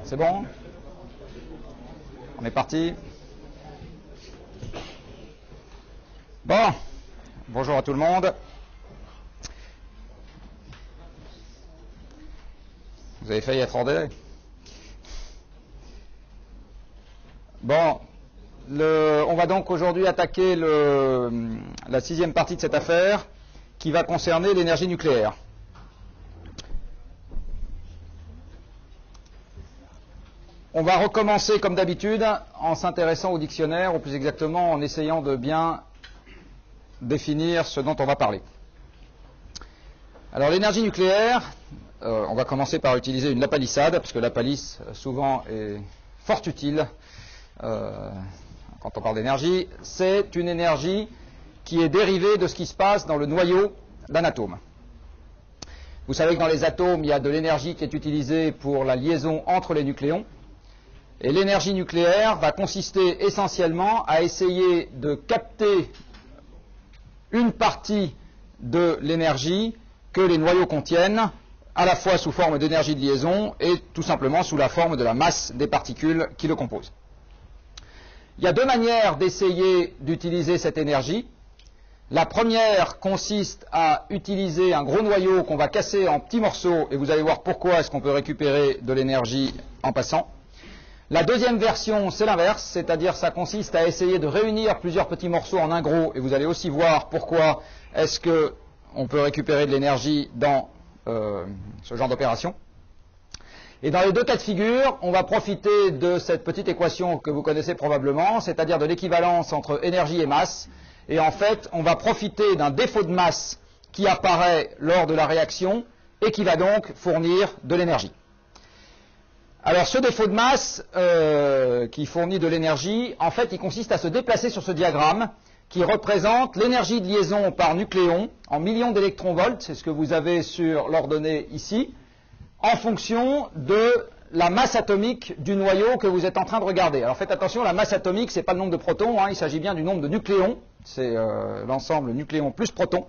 C'est bon? On est parti? Bon, bonjour à tout le monde. Vous avez failli être ordonné. Bon, on va donc aujourd'hui attaquer la 6e partie de cette affaire qui va concerner l'énergie nucléaire. On va recommencer comme d'habitude en s'intéressant au dictionnaire, ou plus exactement en essayant de bien définir ce dont on va parler. Alors l'énergie nucléaire, on va commencer par utiliser une lapalissade, parce que la palisse souvent est fort utile quand on parle d'énergie. C'est une énergie qui est dérivée de ce qui se passe dans le noyau d'un atome. Vous savez que dans les atomes, il y a de l'énergie qui est utilisée pour la liaison entre les nucléons. Et l'énergie nucléaire va consister essentiellement à essayer de capter une partie de l'énergie que les noyaux contiennent, à la fois sous forme d'énergie de liaison et tout simplement sous la forme de la masse des particules qui le composent. Il y a deux manières d'essayer d'utiliser cette énergie. La première consiste à utiliser un gros noyau qu'on va casser en petits morceaux, et vous allez voir pourquoi est-ce qu'on peut récupérer de l'énergie en passant. La deuxième version, c'est l'inverse, c'est-à-dire ça consiste à essayer de réunir plusieurs petits morceaux en un gros, et vous allez aussi voir pourquoi est-ce qu'on peut récupérer de l'énergie dans ce genre d'opération. Et dans les deux cas de figure, on va profiter de cette petite équation que vous connaissez probablement, c'est-à-dire de l'équivalence entre énergie et masse, et en fait, on va profiter d'un défaut de masse qui apparaît lors de la réaction, et qui va donc fournir de l'énergie. Alors ce défaut de masse qui fournit de l'énergie, en fait il consiste à se déplacer sur ce diagramme qui représente l'énergie de liaison par nucléon en millions d'électronvolts, c'est ce que vous avez sur l'ordonnée ici, en fonction de la masse atomique du noyau que vous êtes en train de regarder. Alors faites attention, la masse atomique, ce n'est pas le nombre de protons, il s'agit bien du nombre de nucléons, c'est l'ensemble nucléon plus protons.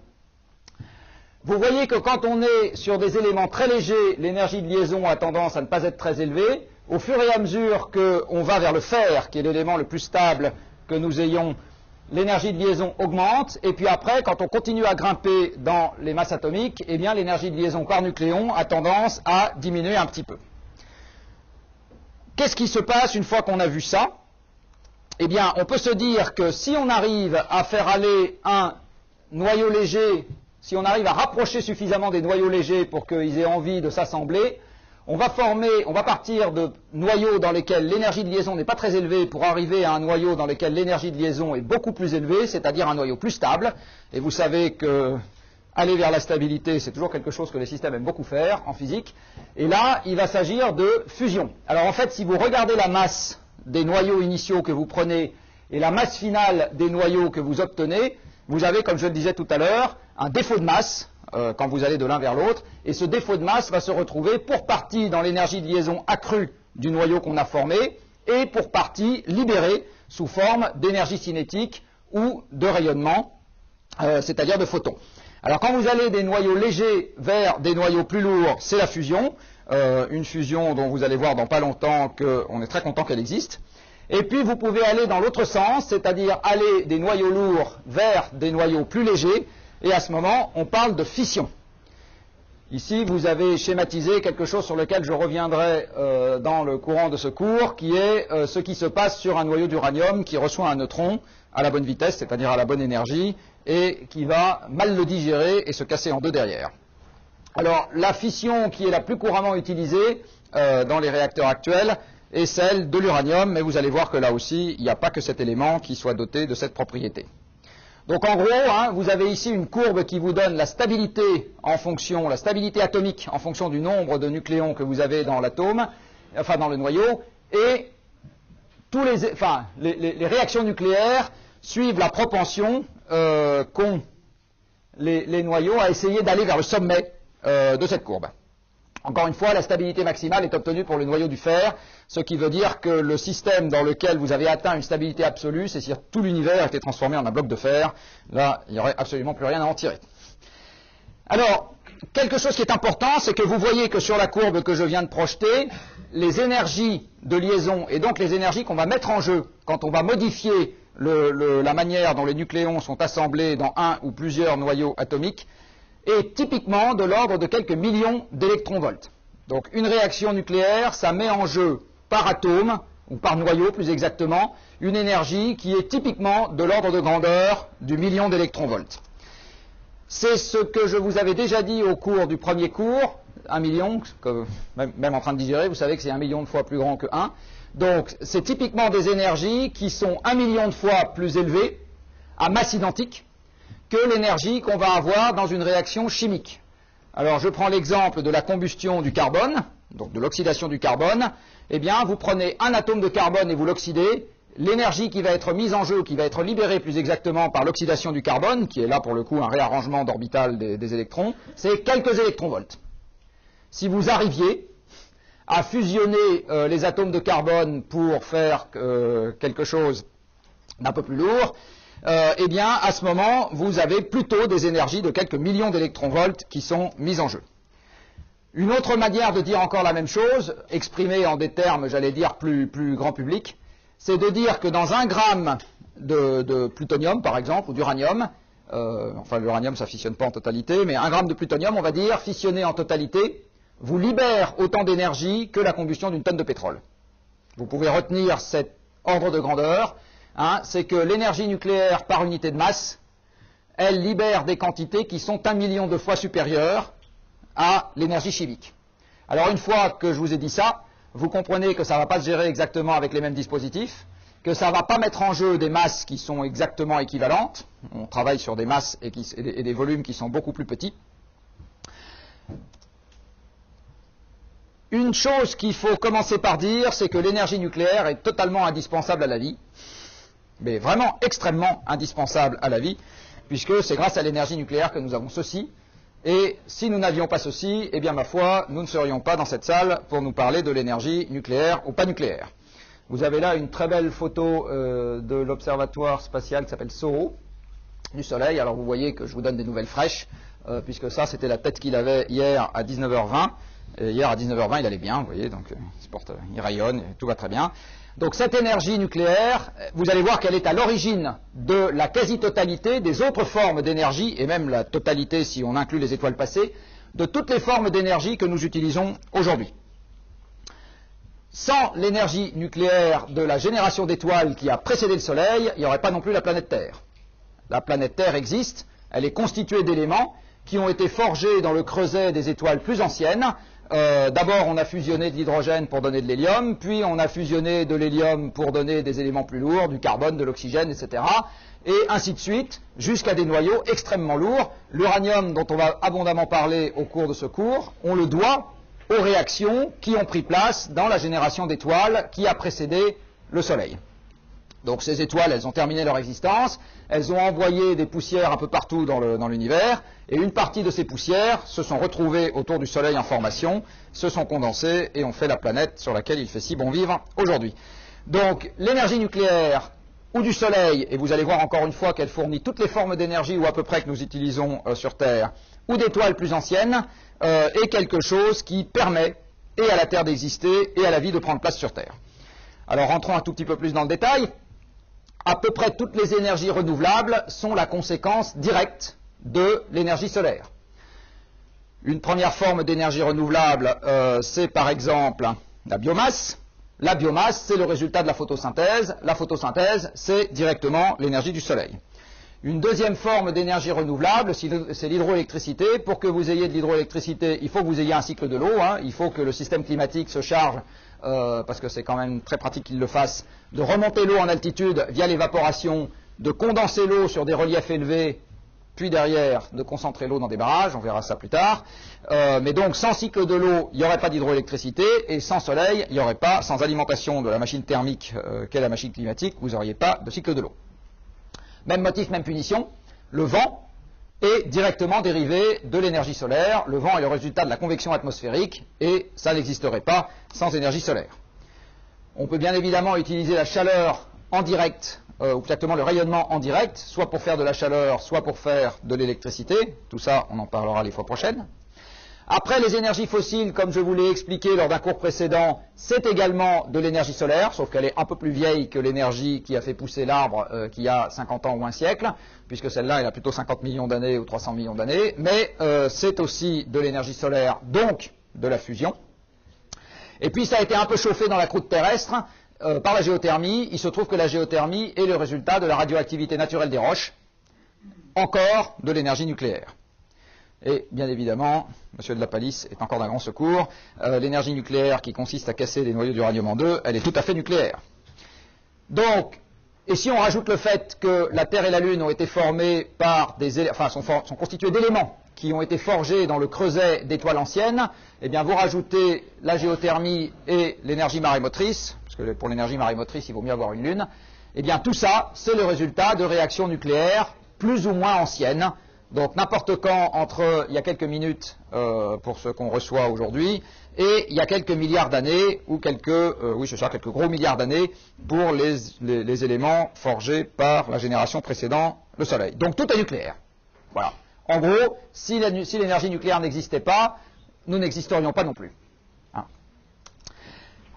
Vous voyez que quand on est sur des éléments très légers, l'énergie de liaison a tendance à ne pas être très élevée. Au fur et à mesure qu'on va vers le fer, qui est l'élément le plus stable que nous ayons, l'énergie de liaison augmente. Et puis après, quand on continue à grimper dans les masses atomiques, eh bien l'énergie de liaison par nucléon a tendance à diminuer un petit peu. Qu'est-ce qui se passe une fois qu'on a vu ça? Eh bien, on peut se dire que si on arrive à faire aller un noyau léger, si on arrive à rapprocher suffisamment des noyaux légers pour qu'ils aient envie de s'assembler, on va partir de noyaux dans lesquels l'énergie de liaison n'est pas très élevée pour arriver à un noyau dans lequel l'énergie de liaison est beaucoup plus élevée, c'est-à-dire un noyau plus stable. Et vous savez que aller vers la stabilité, c'est toujours quelque chose que les systèmes aiment beaucoup faire en physique. Et là, il va s'agir de fusion. Alors en fait, si vous regardez la masse des noyaux initiaux que vous prenez et la masse finale des noyaux que vous obtenez, vous avez, comme je le disais tout à l'heure, un défaut de masse quand vous allez de l'un vers l'autre, et ce défaut de masse va se retrouver pour partie dans l'énergie de liaison accrue du noyau qu'on a formé, et pour partie libérée sous forme d'énergie cinétique ou de rayonnement, c'est-à-dire de photons. Alors quand vous allez des noyaux légers vers des noyaux plus lourds, c'est la fusion, une fusion dont vous allez voir dans pas longtemps qu'on est très content qu'elle existe. Et puis vous pouvez aller dans l'autre sens, c'est-à-dire aller des noyaux lourds vers des noyaux plus légers, et à ce moment, on parle de fission. Ici, vous avez schématisé quelque chose sur lequel je reviendrai dans le courant de ce cours, qui est ce qui se passe sur un noyau d'uranium qui reçoit un neutron à la bonne vitesse, c'est-à-dire à la bonne énergie, et qui va mal le digérer et se casser en deux derrière. Alors, la fission qui est la plus couramment utilisée dans les réacteurs actuels est celle de l'uranium, mais vous allez voir que là aussi, il n'y a pas que cet élément qui soit doté de cette propriété. Donc en gros, vous avez ici une courbe qui vous donne la stabilité la stabilité atomique en fonction du nombre de nucléons que vous avez dans l'atome, enfin dans le noyau, et les réactions nucléaires suivent la propension qu'ont les noyaux à essayer d'aller vers le sommet de cette courbe. Encore une fois, la stabilité maximale est obtenue pour le noyau du fer, ce qui veut dire que le système dans lequel vous avez atteint une stabilité absolue, c'est si tout l'univers était transformé en un bloc de fer. Là, il n'y aurait absolument plus rien à en tirer. Alors, quelque chose qui est important, c'est que vous voyez que sur la courbe que je viens de projeter, les énergies de liaison, et donc les énergies qu'on va mettre en jeu quand on va modifier la manière dont les nucléons sont assemblés dans un ou plusieurs noyaux atomiques, est typiquement de l'ordre de quelques millions d'électronvolts. Donc une réaction nucléaire, ça met en jeu par atome, ou par noyau plus exactement, une énergie qui est typiquement de l'ordre de grandeur du million d'électronvolts. C'est ce que je vous avais déjà dit au cours du premier cours, 1 million, que même en train de digérer, vous savez que c'est 1 million de fois plus grand que 1. Donc c'est typiquement des énergies qui sont 1 million de fois plus élevées, à masse identique, que l'énergie qu'on va avoir dans une réaction chimique. Alors je prends l'exemple de la combustion du carbone, donc de l'oxydation du carbone. Eh bien, vous prenez un atome de carbone et vous l'oxydez. L'énergie qui va être mise en jeu, qui va être libérée plus exactement par l'oxydation du carbone, qui est là pour le coup un réarrangement d'orbital des électrons, c'est quelques électronvolts. Si vous arriviez à fusionner les atomes de carbone pour faire quelque chose d'un peu plus lourd, eh bien, à ce moment, vous avez plutôt des énergies de quelques millions d'électronvolts qui sont mises en jeu. Une autre manière de dire encore la même chose, exprimée en des termes, j'allais dire, plus grand public, c'est de dire que dans 1 gramme de plutonium, par exemple, ou d'uranium, enfin l'uranium ça ne fissionne pas en totalité, mais 1 gramme de plutonium, on va dire, fissionné en totalité, vous libère autant d'énergie que la combustion d'une tonne de pétrole. Vous pouvez retenir cet ordre de grandeur, hein, c'est que l'énergie nucléaire par unité de masse, elle libère des quantités qui sont 1 million de fois supérieures à l'énergie chimique. Alors une fois que je vous ai dit ça, vous comprenez que ça ne va pas se gérer exactement avec les mêmes dispositifs, que ça ne va pas mettre en jeu des masses qui sont exactement équivalentes. On travaille sur des masses et des volumes qui sont beaucoup plus petits. Une chose qu'il faut commencer par dire, c'est que l'énergie nucléaire est totalement indispensable à la vie, mais vraiment extrêmement indispensable à la vie, puisque c'est grâce à l'énergie nucléaire que nous avons ceci. Et si nous n'avions pas ceci, eh bien ma foi, nous ne serions pas dans cette salle pour nous parler de l'énergie nucléaire ou pas nucléaire. Vous avez là une très belle photo de l'observatoire spatial qui s'appelle SOHO, du Soleil. Alors vous voyez que je vous donne des nouvelles fraîches, puisque ça c'était la tête qu'il avait hier à 19h20. Et hier à 19h20 il allait bien, vous voyez, donc il rayonne, et tout va très bien. Donc cette énergie nucléaire, vous allez voir qu'elle est à l'origine de la quasi-totalité des autres formes d'énergie, et même la totalité si on inclut les étoiles passées, de toutes les formes d'énergie que nous utilisons aujourd'hui. Sans l'énergie nucléaire de la génération d'étoiles qui a précédé le Soleil, il n'y aurait pas non plus la planète Terre. La planète Terre existe, elle est constituée d'éléments qui ont été forgés dans le creuset des étoiles plus anciennes. D'abord, on a fusionné de l'hydrogène pour donner de l'hélium, puis on a fusionné de l'hélium pour donner des éléments plus lourds, du carbone, de l'oxygène, etc. Et ainsi de suite, jusqu'à des noyaux extrêmement lourds. L'uranium, dont on va abondamment parler au cours de ce cours, on le doit aux réactions qui ont pris place dans la génération d'étoiles qui a précédé le Soleil. Donc ces étoiles, elles ont terminé leur existence, elles ont envoyé des poussières un peu partout dans l'univers, et une partie de ces poussières se sont retrouvées autour du Soleil en formation, se sont condensées et ont fait la planète sur laquelle il fait si bon vivre aujourd'hui. Donc l'énergie nucléaire ou du Soleil, et vous allez voir encore une fois qu'elle fournit toutes les formes d'énergie ou à peu près que nous utilisons sur Terre, ou d'étoiles plus anciennes, est quelque chose qui permet et à la Terre d'exister et à la vie de prendre place sur Terre. Alors rentrons un tout petit peu plus dans le détail. À peu près toutes les énergies renouvelables sont la conséquence directe de l'énergie solaire. Une première forme d'énergie renouvelable, c'est par exemple la biomasse. La biomasse, c'est le résultat de la photosynthèse. La photosynthèse, c'est directement l'énergie du soleil. Une deuxième forme d'énergie renouvelable, c'est l'hydroélectricité. Pour que vous ayez de l'hydroélectricité, il faut que vous ayez un cycle de l'eau. Il faut que le système climatique se charge, parce que c'est quand même très pratique qu'il le fasse, de remonter l'eau en altitude via l'évaporation, de condenser l'eau sur des reliefs élevés, puis derrière de concentrer l'eau dans des barrages, on verra ça plus tard. Mais donc sans cycle de l'eau, il n'y aurait pas d'hydroélectricité, et sans soleil, il n'y aurait pas, sans alimentation de la machine thermique qu'est la machine climatique, vous n'auriez pas de cycle de l'eau. Même motif, même punition, le vent est directement dérivé de l'énergie solaire. Le vent est le résultat de la convection atmosphérique, et ça n'existerait pas sans énergie solaire. On peut bien évidemment utiliser la chaleur en direct ou exactement le rayonnement en direct, soit pour faire de la chaleur, soit pour faire de l'électricité. Tout ça, on en parlera les fois prochaines. Après, les énergies fossiles, comme je vous l'ai expliqué lors d'un cours précédent, c'est également de l'énergie solaire, sauf qu'elle est un peu plus vieille que l'énergie qui a fait pousser l'arbre qui a 50 ans ou un siècle, puisque celle-là, elle a plutôt 50 millions d'années ou 300 millions d'années, mais c'est aussi de l'énergie solaire, donc de la fusion. Et puis, ça a été un peu chauffé dans la croûte terrestre par la géothermie. Il se trouve que la géothermie est le résultat de la radioactivité naturelle des roches, encore de l'énergie nucléaire. Et bien évidemment, M. de la Palisse est encore d'un grand secours, l'énergie nucléaire qui consiste à casser les noyaux d'uranium en deux, elle est tout à fait nucléaire. Donc, et si on rajoute le fait que la Terre et la Lune ont été formées par sont constituées d'éléments qui ont été forgés dans le creuset d'étoiles anciennes, eh bien vous rajoutez la géothermie et l'énergie marémotrice, parce que pour l'énergie marémotrice, il vaut mieux avoir une Lune, eh bien tout ça, c'est le résultat de réactions nucléaires plus ou moins anciennes. Donc n'importe quand entre il y a quelques minutes pour ce qu'on reçoit aujourd'hui et il y a quelques milliards d'années ou quelques gros milliards d'années pour les éléments forgés par la génération précédente, le Soleil. Donc tout est nucléaire. Voilà. En gros, si l'énergie nucléaire n'existait pas, nous n'existerions pas non plus. Hein.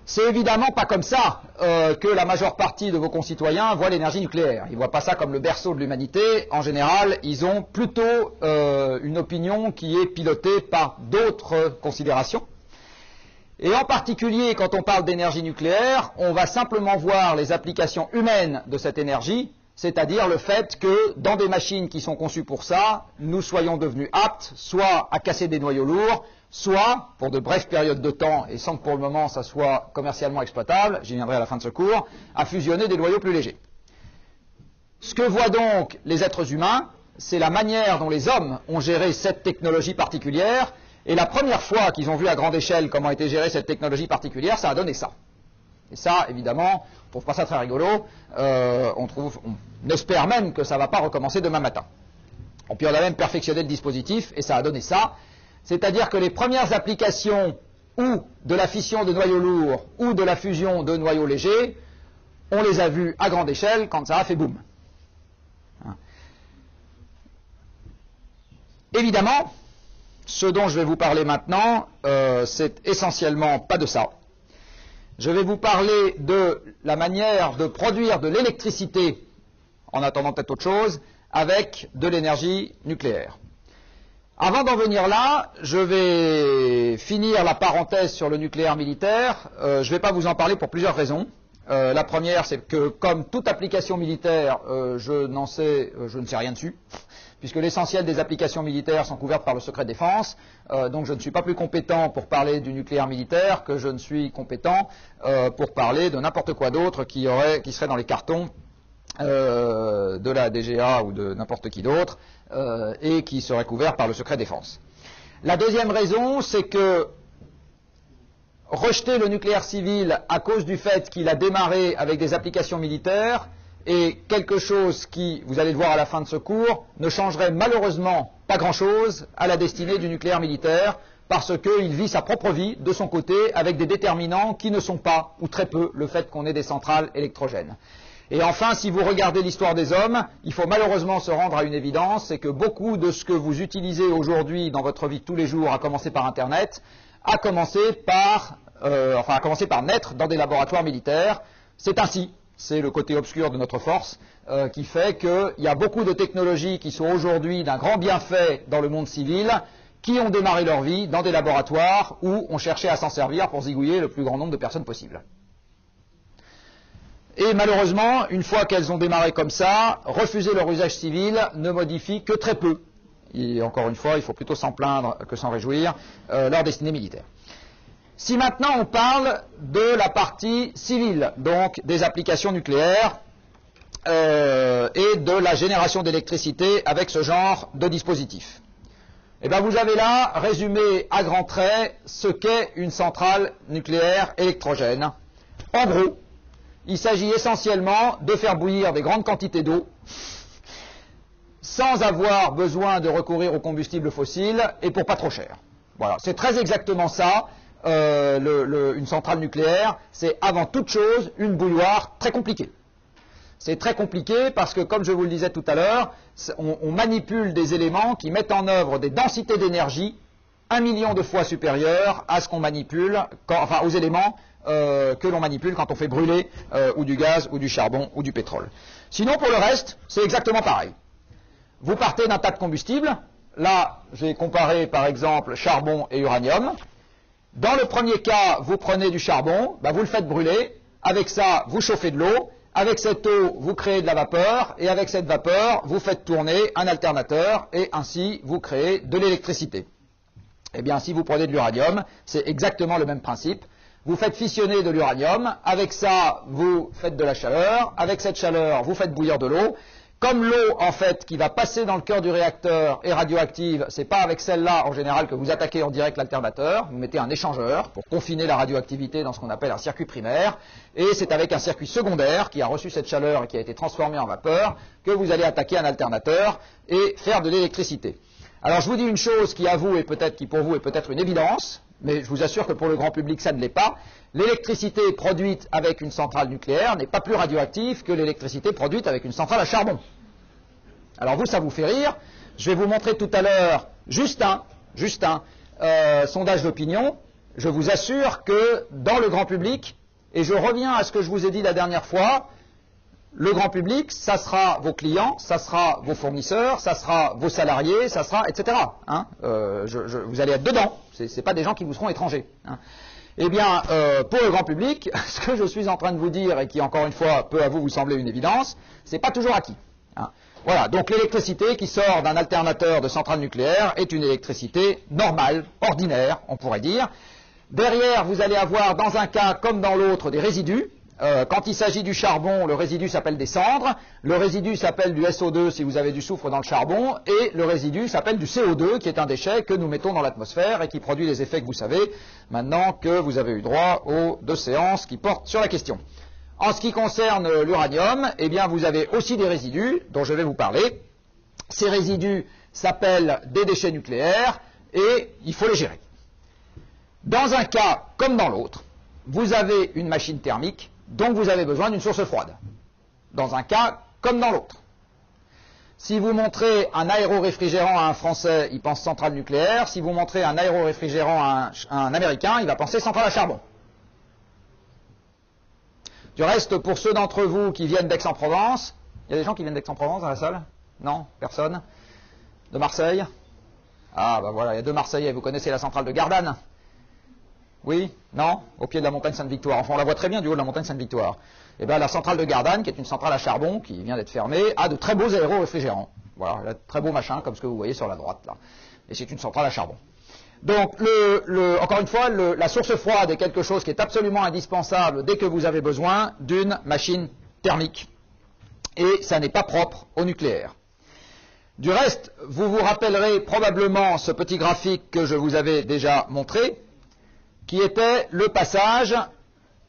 C'est évidemment pas comme ça que la majeure partie de vos concitoyens voient l'énergie nucléaire. Ils ne voient pas ça comme le berceau de l'humanité. En général, ils ont plutôt une opinion qui est pilotée par d'autres considérations. Et en particulier, quand on parle d'énergie nucléaire, on va simplement voir les applications humaines de cette énergie, c'est-à-dire le fait que dans des machines qui sont conçues pour ça, nous soyons devenus aptes soit à casser des noyaux lourds, soit, pour de brèves périodes de temps, et sans que pour le moment ça soit commercialement exploitable, j'y viendrai à la fin de ce cours, à fusionner des noyaux plus légers. Ce que voient donc les êtres humains, c'est la manière dont les hommes ont géré cette technologie particulière, et la première fois qu'ils ont vu à grande échelle comment était gérée cette technologie particulière, ça a donné ça. Et ça, évidemment, on ne trouve pas ça très rigolo, on espère même que ça ne va pas recommencer demain matin. Et puis on a même perfectionné le dispositif, et ça a donné ça. C'est-à-dire que les premières applications ou de la fission de noyaux lourds ou de la fusion de noyaux légers, on les a vues à grande échelle quand ça a fait boum. Hein. Évidemment, ce dont je vais vous parler maintenant, c'est essentiellement pas de ça. Je vais vous parler de la manière de produire de l'électricité, en attendant peut-être autre chose, avec de l'énergie nucléaire. Avant d'en venir là, je vais finir la parenthèse sur le nucléaire militaire. Je ne vais pas vous en parler pour plusieurs raisons. La première, c'est que comme toute application militaire, je ne sais rien dessus, puisque l'essentiel des applications militaires sont couvertes par le secret défense. Donc je ne suis pas plus compétent pour parler du nucléaire militaire que je ne suis compétent pour parler de n'importe quoi d'autre qui serait dans les cartons de la DGA ou de n'importe qui d'autre et qui serait couvert par le secret défense. La deuxième raison, c'est que rejeter le nucléaire civil à cause du fait qu'il a démarré avec des applications militaires est quelque chose qui, vous allez le voir à la fin de ce cours, ne changerait malheureusement pas grand-chose à la destinée du nucléaire militaire parce qu'il vit sa propre vie de son côté avec des déterminants qui ne sont pas, ou très peu, le fait qu'on ait des centrales électrogènes. Et enfin, si vous regardez l'histoire des hommes, il faut malheureusement se rendre à une évidence, c'est que beaucoup de ce que vous utilisez aujourd'hui dans votre vie de tous les jours, à commencer par Internet, a commencé par naître dans des laboratoires militaires. C'est ainsi, c'est le côté obscur de notre force, qui fait qu'il y a beaucoup de technologies qui sont aujourd'hui d'un grand bienfait dans le monde civil, qui ont démarré leur vie dans des laboratoires où on cherchait à s'en servir pour zigouiller le plus grand nombre de personnes possible. Et malheureusement, une fois qu'elles ont démarré comme ça, refuser leur usage civil ne modifie que très peu. Et encore une fois, il faut plutôt s'en plaindre que s'en réjouir, leur destinée militaire. Si maintenant on parle de la partie civile, donc des applications nucléaires et de la génération d'électricité avec ce genre de dispositif. Eh bien vous avez là résumé à grands traits ce qu'est une centrale nucléaire électrogène. En gros, il s'agit essentiellement de faire bouillir des grandes quantités d'eau sans avoir besoin de recourir aux combustibles fossiles et pour pas trop cher. Voilà, c'est très exactement ça. Une centrale nucléaire, c'est avant toute chose une bouilloire très compliquée. c'est très compliqué parce que, comme je vous le disais tout à l'heure, on manipule des éléments qui mettent en œuvre des densités d'énergie 1 million de fois supérieures à ce qu'on manipule, enfin aux éléments que l'on manipule quand on fait brûler ou du gaz, ou du charbon, ou du pétrole. Sinon, pour le reste, c'est exactement pareil. Vous partez d'un tas de combustibles. Là, j'ai comparé par exemple charbon et uranium. Dans le premier cas, vous prenez du charbon, vous le faites brûler. Avec ça, vous chauffez de l'eau. Avec cette eau, vous créez de la vapeur. Et avec cette vapeur, vous faites tourner un alternateur. Et ainsi, vous créez de l'électricité. Eh bien, si vous prenez de l'uranium, c'est exactement le même principe. Vous faites fissionner de l'uranium. Avec ça, vous faites de la chaleur. Avec cette chaleur, vous faites bouillir de l'eau. Comme l'eau, en fait, qui va passer dans le cœur du réacteur est radioactive, c'est pas avec celle-là, en général, que vous attaquez en direct l'alternateur. Vous mettez un échangeur pour confiner la radioactivité dans ce qu'on appelle un circuit primaire. Et c'est avec un circuit secondaire qui a reçu cette chaleur et qui a été transformé en vapeur que vous allez attaquer un alternateur et faire de l'électricité. Alors, je vous dis une chose qui pour vous est peut-être une évidence, mais je vous assure que pour le grand public, ça ne l'est pas. L'électricité produite avec une centrale nucléaire n'est pas plus radioactive que l'électricité produite avec une centrale à charbon. Alors vous, ça vous fait rire. Je vais vous montrer tout à l'heure juste un sondage d'opinion. Je vous assure que dans le grand public, et je reviens à ce que je vous ai dit la dernière fois, le grand public, ça sera vos clients, ça sera vos fournisseurs, ça sera vos salariés, ça sera, etc. Vous allez être dedans. Ce n'est pas des gens qui vous seront étrangers. Eh bien, pour le grand public, ce que je suis en train de vous dire, et qui encore une fois peut à vous sembler une évidence, c'est pas toujours acquis. Voilà, donc l'électricité qui sort d'un alternateur de centrale nucléaire est une électricité normale, ordinaire, on pourrait dire. Derrière, vous allez avoir dans un cas comme dans l'autre des résidus. Quand il s'agit du charbon, le résidu s'appelle des cendres, le résidu s'appelle du SO2 si vous avez du soufre dans le charbon, et le résidu s'appelle du CO2 qui est un déchet que nous mettons dans l'atmosphère et qui produit les effets que vous savez maintenant que vous avez eu droit aux 2 séances qui portent sur la question. En ce qui concerne l'uranium, eh bien vous avez aussi des résidus dont je vais vous parler. Ces résidus s'appellent des déchets nucléaires et il faut les gérer. Dans un cas comme dans l'autre, vous avez une machine thermique, donc vous avez besoin d'une source froide. Dans un cas comme dans l'autre. Si vous montrez un aéroréfrigérant à un Français, il pense centrale nucléaire. Si vous montrez un aéroréfrigérant à un Américain, il va penser centrale à charbon. Du reste, pour ceux d'entre vous qui viennent d'Aix-en-Provence, il y a des gens qui viennent d'Aix-en-Provence dans la salle? Non? Personne? De Marseille? Ah, voilà, il y a 2 Marseillais. Vous connaissez la centrale de Gardanne? Oui? Non? Au pied de la montagne Sainte-Victoire. Enfin, on la voit très bien du haut de la montagne Sainte-Victoire. Eh bien, la centrale de Gardanne, qui est une centrale à charbon, qui vient d'être fermée, a de très beaux aéroréfrigérants. Voilà, de très beaux machins, comme ce que vous voyez sur la droite, là. Et c'est une centrale à charbon. Donc, encore une fois, la source froide est quelque chose qui est absolument indispensable dès que vous avez besoin d'une machine thermique. Et ça n'est pas propre au nucléaire. Du reste, vous vous rappellerez probablement ce petit graphique que je vous avais déjà montré, qui était le passage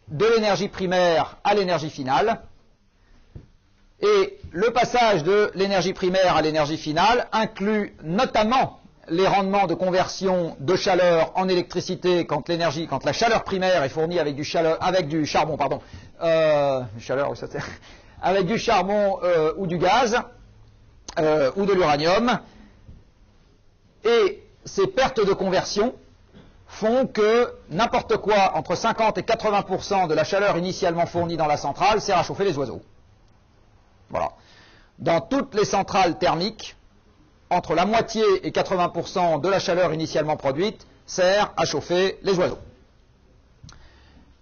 de l'énergie primaire à l'énergie finale. Et le passage de l'énergie primaire à l'énergie finale inclut notamment les rendements de conversion de chaleur en électricité quand la chaleur primaire est fournie avec du charbon ou du gaz ou de l'uranium. Et ces pertes de conversion font que n'importe quoi entre 50 et 80% de la chaleur initialement fournie dans la centrale sert à chauffer les oiseaux. Voilà. Dans toutes les centrales thermiques, entre la moitié et 80% de la chaleur initialement produite sert à chauffer les oiseaux.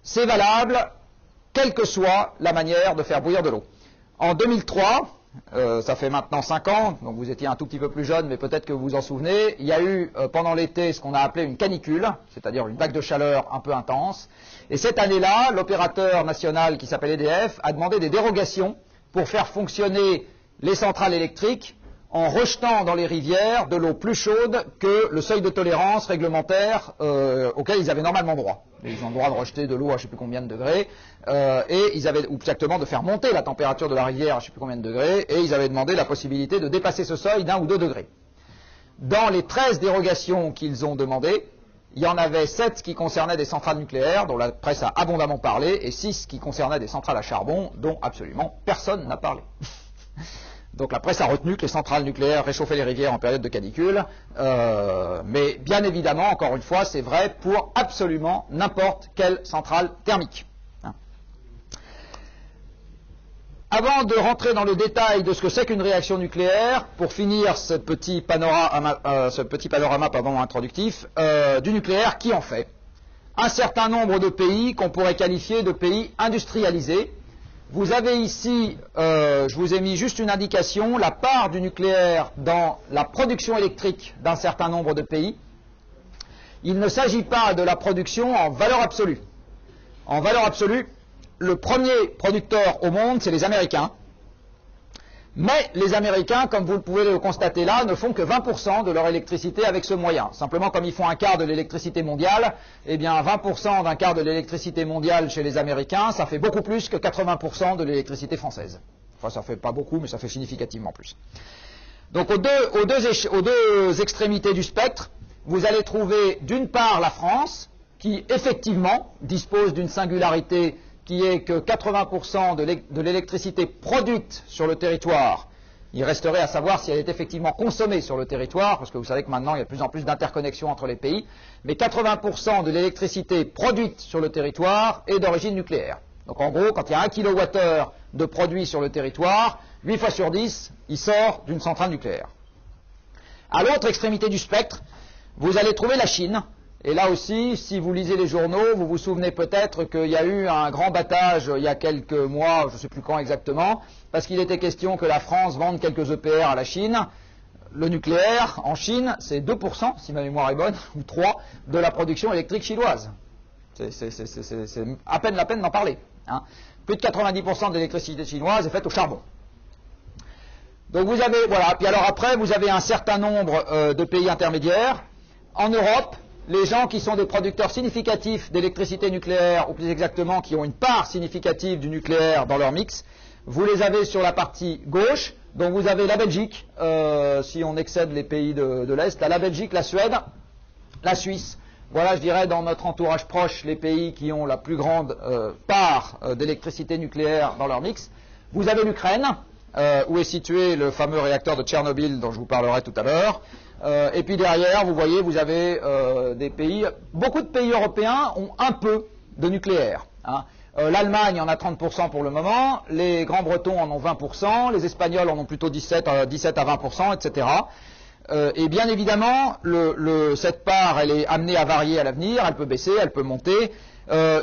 C'est valable, quelle que soit la manière de faire bouillir de l'eau. En 2003, ça fait maintenant 5 ans, donc vous étiez un tout petit peu plus jeune, mais peut-être que vous vous en souvenez, il y a eu pendant l'été ce qu'on a appelé une canicule, c'est-à-dire une vague de chaleur un peu intense. Et cette année-là, l'opérateur national qui s'appelle EDF a demandé des dérogations pour faire fonctionner les centrales électriques en rejetant dans les rivières de l'eau plus chaude que le seuil de tolérance réglementaire auquel ils avaient normalement droit. Ils ont le droit de rejeter de l'eau à je ne sais plus combien de degrés, et ils avaient, ou exactement de faire monter la température de la rivière à je ne sais plus combien de degrés, et ils avaient demandé la possibilité de dépasser ce seuil d'1 ou 2 degrés. Dans les 13 dérogations qu'ils ont demandées, il y en avait 7 qui concernaient des centrales nucléaires, dont la presse a abondamment parlé, et 6 qui concernaient des centrales à charbon, dont absolument personne n'a parlé. Donc la presse a retenu que les centrales nucléaires réchauffaient les rivières en période de canicule, mais bien évidemment, encore une fois, c'est vrai pour absolument n'importe quelle centrale thermique. Avant de rentrer dans le détail de ce que c'est qu'une réaction nucléaire, pour finir ce petit panorama introductif du nucléaire, qui en fait un certain nombre de pays qu'on pourrait qualifier de pays industrialisés. Vous avez ici, je vous ai mis juste une indication, la part du nucléaire dans la production électrique d'un certain nombre de pays. Il ne s'agit pas de la production en valeur absolue. En valeur absolue, le premier producteur au monde, c'est les Américains. Mais les Américains, comme vous pouvez le constater là, ne font que 20% de leur électricité avec ce moyen. Simplement, comme ils font un quart de l'électricité mondiale, eh bien 20% d'un quart de l'électricité mondiale chez les Américains, ça fait beaucoup plus que 80% de l'électricité française. Enfin, ça fait pas beaucoup, mais ça fait significativement plus. Donc, aux deux extrémités du spectre, vous allez trouver d'une part la France, qui effectivement dispose d'une singularité qui est que 80% de l'électricité produite sur le territoire, il resterait à savoir si elle est effectivement consommée sur le territoire, parce que vous savez que maintenant il y a de plus en plus d'interconnexions entre les pays, mais 80% de l'électricité produite sur le territoire est d'origine nucléaire. Donc en gros, quand il y a 1 kWh de produit sur le territoire, 8 fois sur 10, il sort d'une centrale nucléaire. À l'autre extrémité du spectre, vous allez trouver la Chine. Et là aussi, si vous lisez les journaux, vous vous souvenez peut-être qu'il y a eu un grand battage il y a quelques mois, je ne sais plus quand exactement, parce qu'il était question que la France vende quelques EPR à la Chine. Le nucléaire, en Chine, c'est 2%, si ma mémoire est bonne, ou 3%, de la production électrique chinoise. C'est à peine la peine d'en parler. Hein. Plus de 90% de l'électricité chinoise est faite au charbon. Donc vous avez, voilà, puis alors après, vous avez un certain nombre de pays intermédiaires. En Europe, les gens qui sont des producteurs significatifs d'électricité nucléaire, ou plus exactement qui ont une part significative du nucléaire dans leur mix, vous les avez sur la partie gauche. Donc vous avez la Belgique, si on excède les pays de l'Est, la Belgique, la Suède, la Suisse. Voilà, je dirais, dans notre entourage proche, les pays qui ont la plus grande part d'électricité nucléaire dans leur mix. Vous avez l'Ukraine, où est situé le fameux réacteur de Tchernobyl dont je vous parlerai tout à l'heure. Et puis derrière, vous voyez, vous avez des pays, beaucoup de pays européens ont un peu de nucléaire. Hein. L'Allemagne en a 30% pour le moment, les Grands-Bretons en ont 20%, les Espagnols en ont plutôt 17 à 20%, etc. Et bien évidemment, cette part, elle est amenée à varier à l'avenir, elle peut baisser, elle peut monter.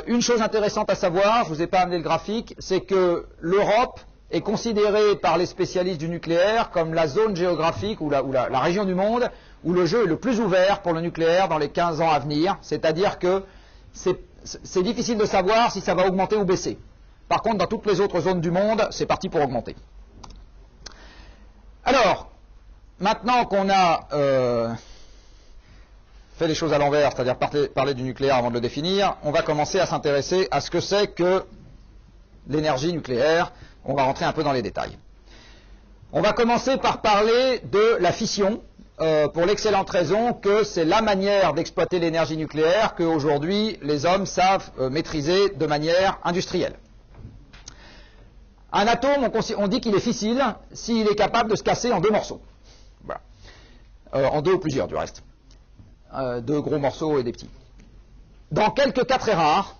Une chose intéressante à savoir, je ne vous ai pas amené le graphique, c'est que l'Europe est considérée par les spécialistes du nucléaire comme la zone géographique ou la région du monde où le jeu est le plus ouvert pour le nucléaire dans les 15 ans à venir. C'est-à-dire que c'est difficile de savoir si ça va augmenter ou baisser. Par contre, dans toutes les autres zones du monde, c'est parti pour augmenter. Alors, maintenant qu'on a fait les choses à l'envers, c'est-à-dire parler du nucléaire avant de le définir, on va commencer à s'intéresser à ce que c'est que l'énergie nucléaire. On va rentrer un peu dans les détails. On va commencer par parler de la fission, pour l'excellente raison que c'est la manière d'exploiter l'énergie nucléaire qu'aujourd'hui les hommes savent maîtriser de manière industrielle. Un atome, on dit qu'il est fissile s'il est capable de se casser en 2 morceaux. Voilà. En 2 ou plusieurs du reste. 2 gros morceaux et des petits. Dans quelques cas très rares,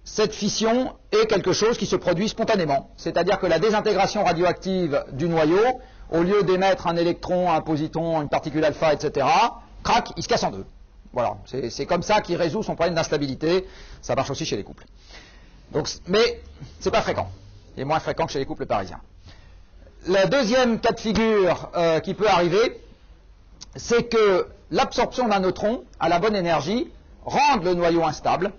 cette fission est quelque chose qui se produit spontanément. C'est-à-dire que la désintégration radioactive du noyau, au lieu d'émettre un électron, un positron, une particule alpha, etc., crac, il se casse en 2. Voilà, c'est comme ça qu'il résout son problème d'instabilité. Ça marche aussi chez les couples. Donc, mais c'est pas fréquent. Il est moins fréquent que chez les couples parisiens. Le deuxième cas de figure qui peut arriver, c'est que l'absorption d'un neutron à la bonne énergie rende le noyau instable.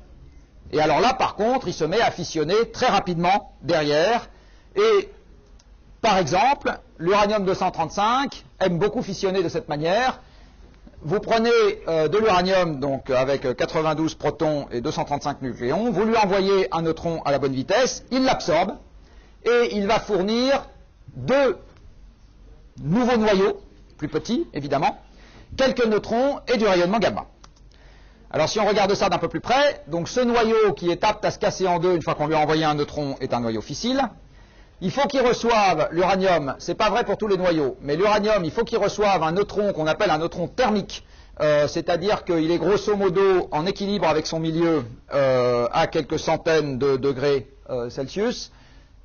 Et alors là, par contre, il se met à fissionner très rapidement derrière. Et, par exemple, l'uranium-235 aime beaucoup fissionner de cette manière. Vous prenez de l'uranium, donc avec 92 protons et 235 nucléons, vous lui envoyez un neutron à la bonne vitesse, il l'absorbe, et il va fournir 2 nouveaux noyaux, plus petits, évidemment, quelques neutrons et du rayonnement gamma. Alors si on regarde ça d'un peu plus près, donc ce noyau qui est apte à se casser en deux une fois qu'on lui a envoyé un neutron est un noyau fissile. Il faut qu'il reçoive l'uranium, c'est pas vrai pour tous les noyaux, mais l'uranium, il faut qu'il reçoive un neutron qu'on appelle un neutron thermique, c'est-à-dire qu'il est grosso modo en équilibre avec son milieu à quelques centaines de degrés Celsius,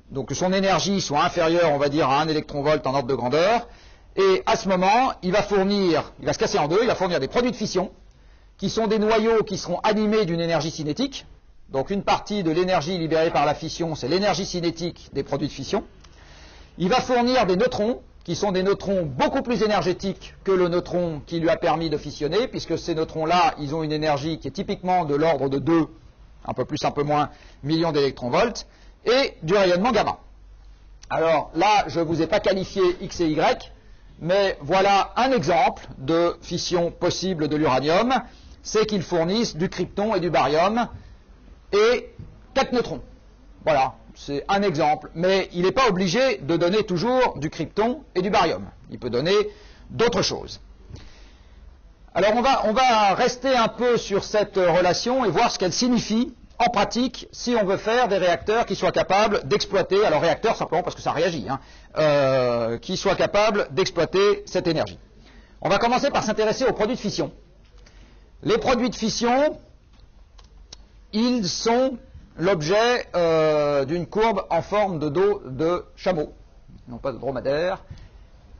donc que son énergie soit inférieure, on va dire, à 1 électronvolt en ordre de grandeur, et à ce moment, il va se casser en deux, il va fournir des produits de fission, qui sont des noyaux qui seront animés d'une énergie cinétique. Donc une partie de l'énergie libérée par la fission, c'est l'énergie cinétique des produits de fission. Il va fournir des neutrons, qui sont des neutrons beaucoup plus énergétiques que le neutron qui lui a permis de fissionner, puisque ces neutrons-là, ils ont une énergie qui est typiquement de l'ordre de 2, un peu plus, un peu moins, millions d'électronvolts, et du rayonnement gamma. Alors là, je ne vous ai pas qualifié X et Y, mais voilà un exemple de fission possible de l'uranium, c'est qu'ils fournissent du krypton et du baryum, et 4 neutrons. Voilà, c'est un exemple, mais il n'est pas obligé de donner toujours du krypton et du baryum. Il peut donner d'autres choses. Alors on va rester un peu sur cette relation et voir ce qu'elle signifie en pratique si on veut faire des réacteurs qui soient capables d'exploiter, alors réacteurs simplement parce que ça réagit, qui soient capables d'exploiter cette énergie. On va commencer par s'intéresser aux produits de fission. Les produits de fission, ils sont l'objet d'une courbe en forme de dos de chameau, non pas de dromadaire.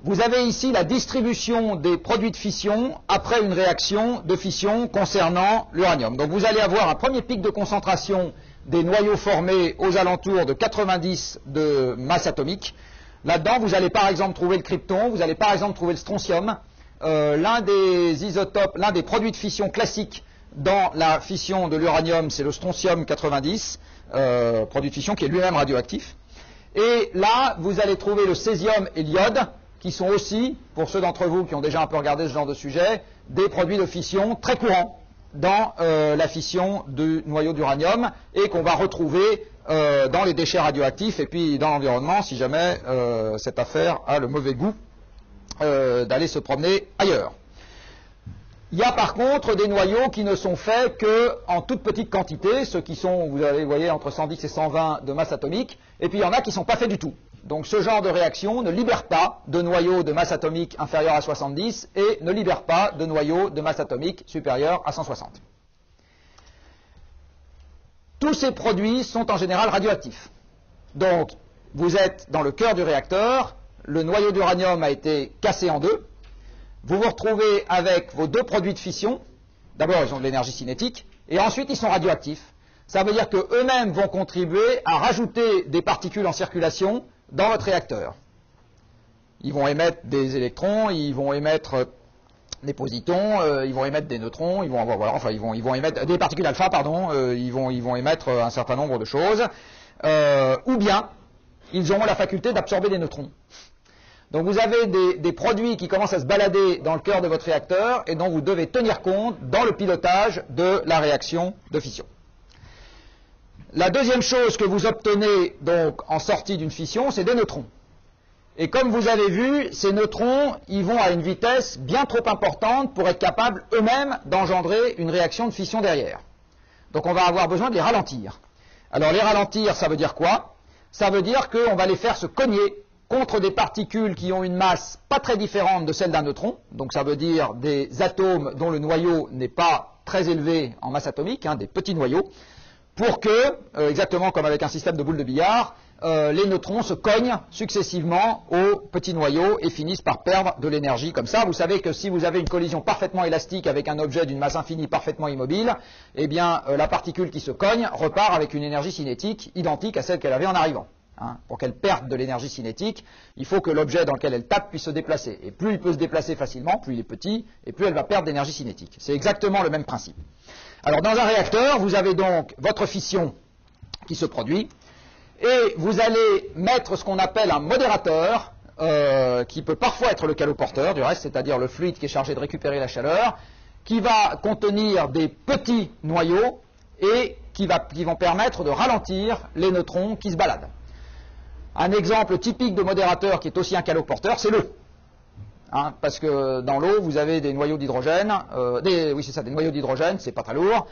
Vous avez ici la distribution des produits de fission après une réaction de fission concernant l'uranium. Donc vous allez avoir un premier pic de concentration des noyaux formés aux alentours de 90 de masse atomique. Là-dedans, vous allez par exemple trouver le krypton, vous allez par exemple trouver le strontium. L'un des isotopes, l'un des produits de fission classiques dans la fission de l'uranium, c'est le strontium 90, produit de fission qui est lui-même radioactif. Et là, vous allez trouver le césium et l'iode, qui sont aussi, pour ceux d'entre vous qui ont déjà un peu regardé ce genre de sujet, des produits de fission très courants dans la fission du noyau d'uranium et qu'on va retrouver dans les déchets radioactifs et puis dans l'environnement si jamais cette affaire a le mauvais goût d'aller se promener ailleurs. Il y a par contre des noyaux qui ne sont faits qu'en toute petite quantité, ceux qui sont, vous voyez, entre 110 et 120 de masse atomique, et puis il y en a qui ne sont pas faits du tout. Donc ce genre de réaction ne libère pas de noyaux de masse atomique inférieur à 70 et ne libère pas de noyaux de masse atomique supérieur à 160. Tous ces produits sont en général radioactifs. Donc vous êtes dans le cœur du réacteur, le noyau d'uranium a été cassé en deux, vous vous retrouvez avec vos deux produits de fission. D'abord ils ont de l'énergie cinétique et ensuite ils sont radioactifs. Ça veut dire qu'eux-mêmes vont contribuer à rajouter des particules en circulation dans votre réacteur. Ils vont émettre des électrons, ils vont émettre des positons, ils vont émettre des neutrons, ils vont émettre des particules alpha, pardon, ils vont émettre un certain nombre de choses, ou bien ils auront la faculté d'absorber des neutrons. Donc vous avez des produits qui commencent à se balader dans le cœur de votre réacteur et dont vous devez tenir compte dans le pilotage de la réaction de fission. La deuxième chose que vous obtenez donc en sortie d'une fission, c'est des neutrons. Et comme vous avez vu, ces neutrons, ils vont à une vitesse bien trop importante pour être capables eux-mêmes d'engendrer une réaction de fission derrière. Donc on va avoir besoin de les ralentir. Alors les ralentir, ça veut dire quoi? Ça veut dire qu'on va les faire se cogner contre des particules qui ont une masse pas très différente de celle d'un neutron. Donc ça veut dire des atomes dont le noyau n'est pas très élevé en masse atomique, des petits noyaux, pour que, exactement comme avec un système de boules de billard, les neutrons se cognent successivement aux petits noyaux et finissent par perdre de l'énergie. Comme ça, vous savez que si vous avez une collision parfaitement élastique avec un objet d'une masse infinie parfaitement immobile, eh bien, la particule qui se cogne repart avec une énergie cinétique identique à celle qu'elle avait en arrivant. Pour qu'elle perde de l'énergie cinétique, il faut que l'objet dans lequel elle tape puisse se déplacer. Et plus il peut se déplacer facilement, plus il est petit, et plus elle va perdre d'énergie cinétique. C'est exactement le même principe. Alors dans un réacteur, vous avez donc votre fission qui se produit, et vous allez mettre ce qu'on appelle un modérateur, qui peut parfois être le caloporteur du reste, c'est-à-dire le fluide qui est chargé de récupérer la chaleur, qui va contenir des petits noyaux et qui vont permettre de ralentir les neutrons qui se baladent. Un exemple typique de modérateur qui est aussi un caloporteur, c'est l'eau. hein, parce que dans l'eau, vous avez des noyaux d'hydrogène, oui c'est ça, des noyaux d'hydrogène, c'est pas très lourd,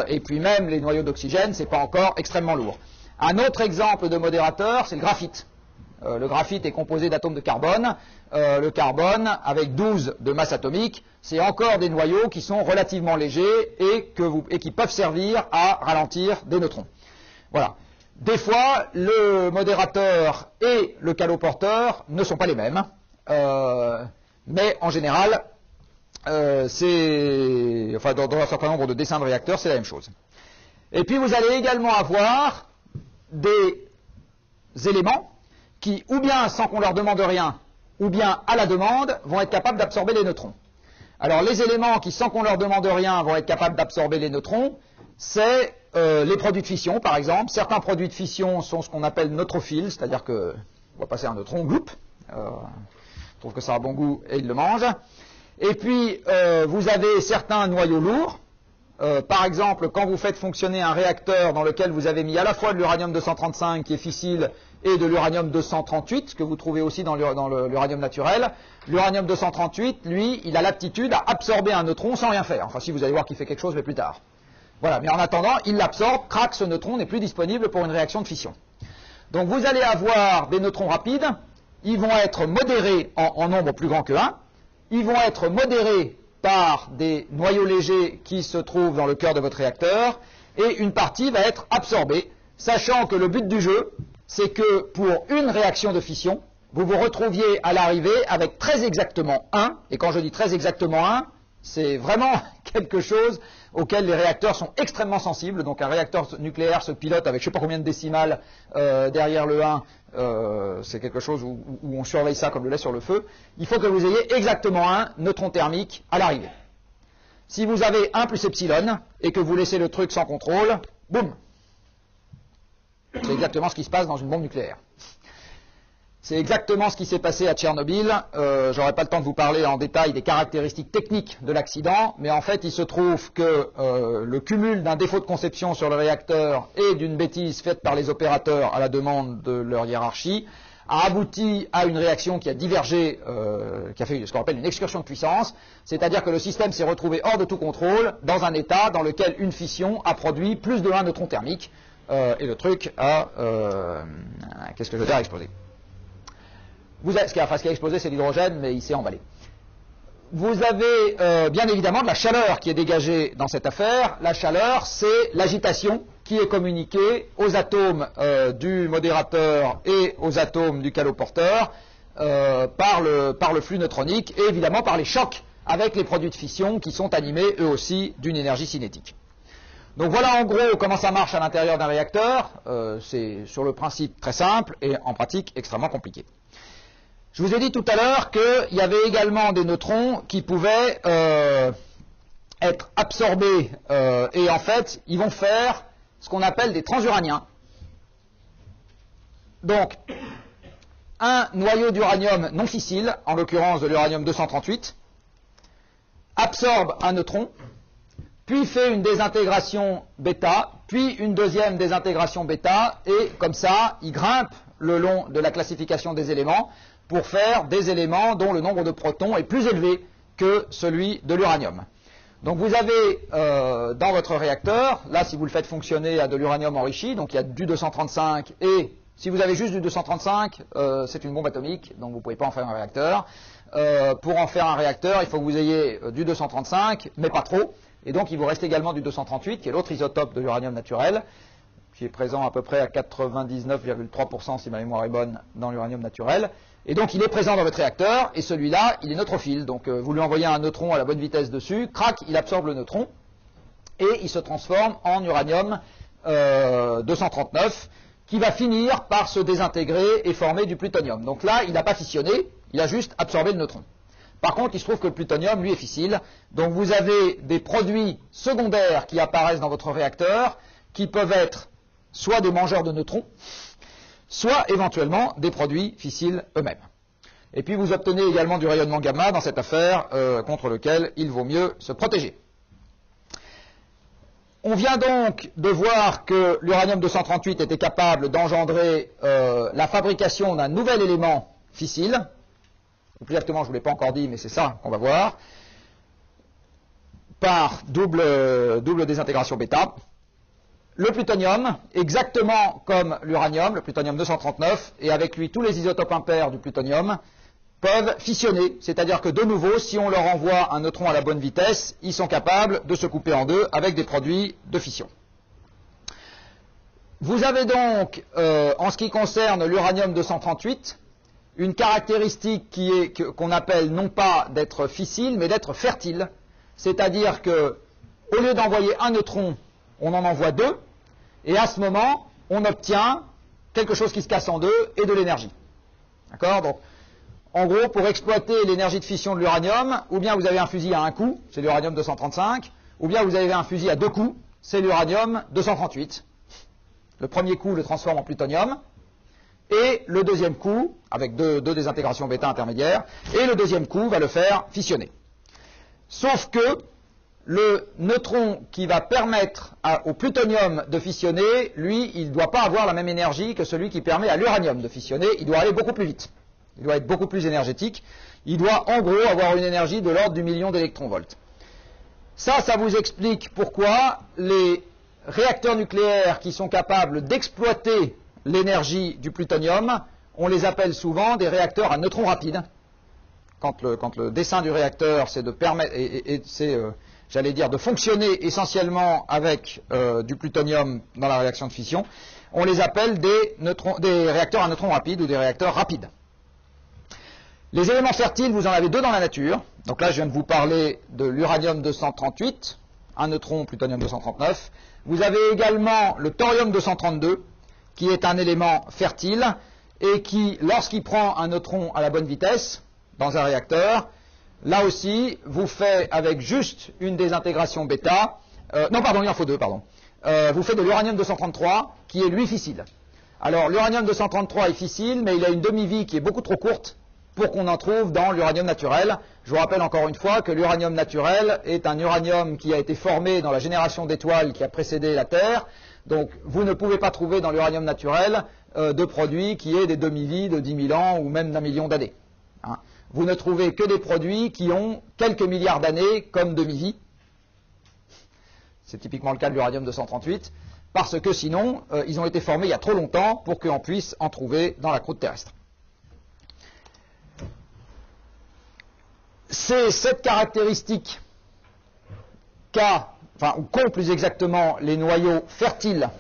et puis même les noyaux d'oxygène, c'est pas encore extrêmement lourd. Un autre exemple de modérateur, c'est le graphite. Le graphite est composé d'atomes de carbone. Le carbone, avec 12 de masse atomique, c'est encore des noyaux qui sont relativement légers et qui peuvent servir à ralentir des neutrons. Voilà. Des fois, le modérateur et le caloporteur ne sont pas les mêmes, mais en général, dans un certain nombre de dessins de réacteurs, c'est la même chose. Et puis vous allez également avoir des éléments qui, ou bien sans qu'on leur demande rien, ou bien à la demande, vont être capables d'absorber les neutrons. Alors les éléments qui, sans qu'on leur demande rien, vont être capables d'absorber les neutrons, c'est les produits de fission, par exemple. Certains produits de fission sont ce qu'on appelle neutrophiles, c'est-à-dire que on va passer un neutron, gloup, trouve que ça a bon goût et il le mange. Et puis vous avez certains noyaux lourds. Par exemple, quand vous faites fonctionner un réacteur dans lequel vous avez mis à la fois de l'uranium-235 qui est fissile et de l'uranium-238, que vous trouvez aussi dans l'uranium naturel, l'uranium-238, lui, il a l'aptitude à absorber un neutron sans rien faire. Enfin, si vous allez voir qu'il fait quelque chose, mais plus tard. Voilà, mais en attendant, il l'absorbe, crac, ce neutron n'est plus disponible pour une réaction de fission. Donc vous allez avoir des neutrons rapides, ils vont être modérés en nombre plus grand que 1, ils vont être modérés par des noyaux légers qui se trouvent dans le cœur de votre réacteur, et une partie va être absorbée, sachant que le but du jeu, c'est que pour une réaction de fission, vous vous retrouviez à l'arrivée avec très exactement 1, et quand je dis très exactement 1, c'est vraiment quelque chose auquel les réacteurs sont extrêmement sensibles. Donc un réacteur nucléaire se pilote avec je ne sais pas combien de décimales derrière le 1, c'est quelque chose où on surveille ça comme le lait sur le feu. Il faut que vous ayez exactement un neutron thermique à l'arrivée. Si vous avez 1 plus epsilon et que vous laissez le truc sans contrôle, boum. C'est exactement ce qui se passe dans une bombe nucléaire. C'est exactement ce qui s'est passé à Tchernobyl. J'aurai pas le temps de vous parler en détail des caractéristiques techniques de l'accident, mais en fait, il se trouve que le cumul d'un défaut de conception sur le réacteur et d'une bêtise faite par les opérateurs à la demande de leur hiérarchie a abouti à une réaction qui a divergé, qui a fait ce qu'on appelle une excursion de puissance, c'est-à-dire que le système s'est retrouvé hors de tout contrôle dans un état dans lequel une fission a produit plus de 1 neutron thermique, et le truc a, qu'est-ce que je veux dire, explosé. Ce qui a explosé, c'est l'hydrogène, mais il s'est emballé. Vous avez bien évidemment de la chaleur qui est dégagée dans cette affaire. La chaleur, c'est l'agitation qui est communiquée aux atomes du modérateur et aux atomes du caloporteur par le flux neutronique et évidemment par les chocs avec les produits de fission qui sont animés eux aussi d'une énergie cinétique. Donc voilà en gros comment ça marche à l'intérieur d'un réacteur. C'est sur le principe très simple et en pratique extrêmement compliqué. Je vous ai dit tout à l'heure qu'il y avait également des neutrons qui pouvaient être absorbés et en fait, ils vont faire ce qu'on appelle des transuraniens. Donc, un noyau d'uranium non fissile, en l'occurrence de l'uranium-238, absorbe un neutron, puis fait une désintégration bêta, puis une deuxième désintégration bêta, et comme ça, il grimpe le long de la classification des éléments pour faire des éléments dont le nombre de protons est plus élevé que celui de l'uranium. Donc vous avez dans votre réacteur, là si vous le faites fonctionner à de l'uranium enrichi, donc il y a du 235, et si vous avez juste du 235, c'est une bombe atomique, donc vous ne pouvez pas en faire un réacteur. Pour en faire un réacteur, il faut que vous ayez du 235, mais pas trop, et donc il vous reste également du 238, qui est l'autre isotope de l'uranium naturel, qui est présent à peu près à 99,3% si ma mémoire est bonne dans l'uranium naturel. Et donc il est présent dans votre réacteur, et celui-là, il est neutrophile. Donc vous lui envoyez un neutron à la bonne vitesse dessus, crac, il absorbe le neutron, et il se transforme en uranium 239, qui va finir par se désintégrer et former du plutonium. Donc là, il n'a pas fissionné, il a juste absorbé le neutron. Par contre, il se trouve que le plutonium, lui, est fissile. Donc vous avez des produits secondaires qui apparaissent dans votre réacteur, qui peuvent être soit des mangeurs de neutrons, soit éventuellement des produits fissiles eux-mêmes. Et puis vous obtenez également du rayonnement gamma dans cette affaire contre lequel il vaut mieux se protéger. On vient donc de voir que l'uranium-238 était capable d'engendrer la fabrication d'un nouvel élément fissile, ou plus exactement, je ne vous l'ai pas encore dit, mais c'est ça qu'on va voir, par double désintégration bêta. Le plutonium, exactement comme l'uranium, le plutonium 239, et avec lui tous les isotopes impairs du plutonium, peuvent fissionner, c'est-à-dire que de nouveau, si on leur envoie un neutron à la bonne vitesse, ils sont capables de se couper en deux avec des produits de fission. Vous avez donc, en ce qui concerne l'uranium 238, une caractéristique qu'on appelle non pas d'être fissile, mais d'être fertile, c'est-à-dire que au lieu d'envoyer un neutron, on en envoie deux, et à ce moment, on obtient quelque chose qui se casse en deux et de l'énergie. D'accord? Donc, en gros, pour exploiter l'énergie de fission de l'uranium, ou bien vous avez un fusil à un coup, c'est l'uranium 235, ou bien vous avez un fusil à deux coups, c'est l'uranium 238. Le premier coup le transforme en plutonium, et le deuxième coup, avec deux désintégrations bêta intermédiaires, et le deuxième coup va le faire fissionner. Sauf que le neutron qui va permettre au plutonium de fissionner, lui, il ne doit pas avoir la même énergie que celui qui permet à l'uranium de fissionner, il doit aller beaucoup plus vite. Il doit être beaucoup plus énergétique. Il doit en gros avoir une énergie de l'ordre du million d'électronvolts. Ça vous explique pourquoi les réacteurs nucléaires qui sont capables d'exploiter l'énergie du plutonium, on les appelle souvent des réacteurs à neutrons rapides. Quand le dessin du réacteur, c'est de permettre, j'allais dire, de fonctionner essentiellement avec du plutonium dans la réaction de fission, on les appelle des réacteurs à neutrons rapides ou des réacteurs rapides. Les éléments fertiles, vous en avez deux dans la nature. Donc là, je viens de vous parler de l'uranium 238, un neutron plutonium 239. Vous avez également le thorium 232, qui est un élément fertile et qui, lorsqu'il prend un neutron à la bonne vitesse dans un réacteur, là aussi, vous fait avec juste une désintégration bêta, non pardon, il en faut deux, pardon. Vous faites de l'uranium 233 qui est lui fissile. Alors l'uranium 233 est fissile, mais il a une demi-vie qui est beaucoup trop courte pour qu'on en trouve dans l'uranium naturel. Je vous rappelle encore une fois que l'uranium naturel est un uranium qui a été formé dans la génération d'étoiles qui a précédé la Terre. Donc vous ne pouvez pas trouver dans l'uranium naturel de produits qui aient des demi-vies de 10 000 ans ou même d'1 million d'années. Hein. Vous ne trouvez que des produits qui ont quelques milliards d'années comme demi-vie. C'est typiquement le cas de l'uranium 238, parce que sinon, ils ont été formés il y a trop longtemps pour qu'on puisse en trouver dans la croûte terrestre. C'est cette caractéristique qu'ont plus exactement les noyaux fertiles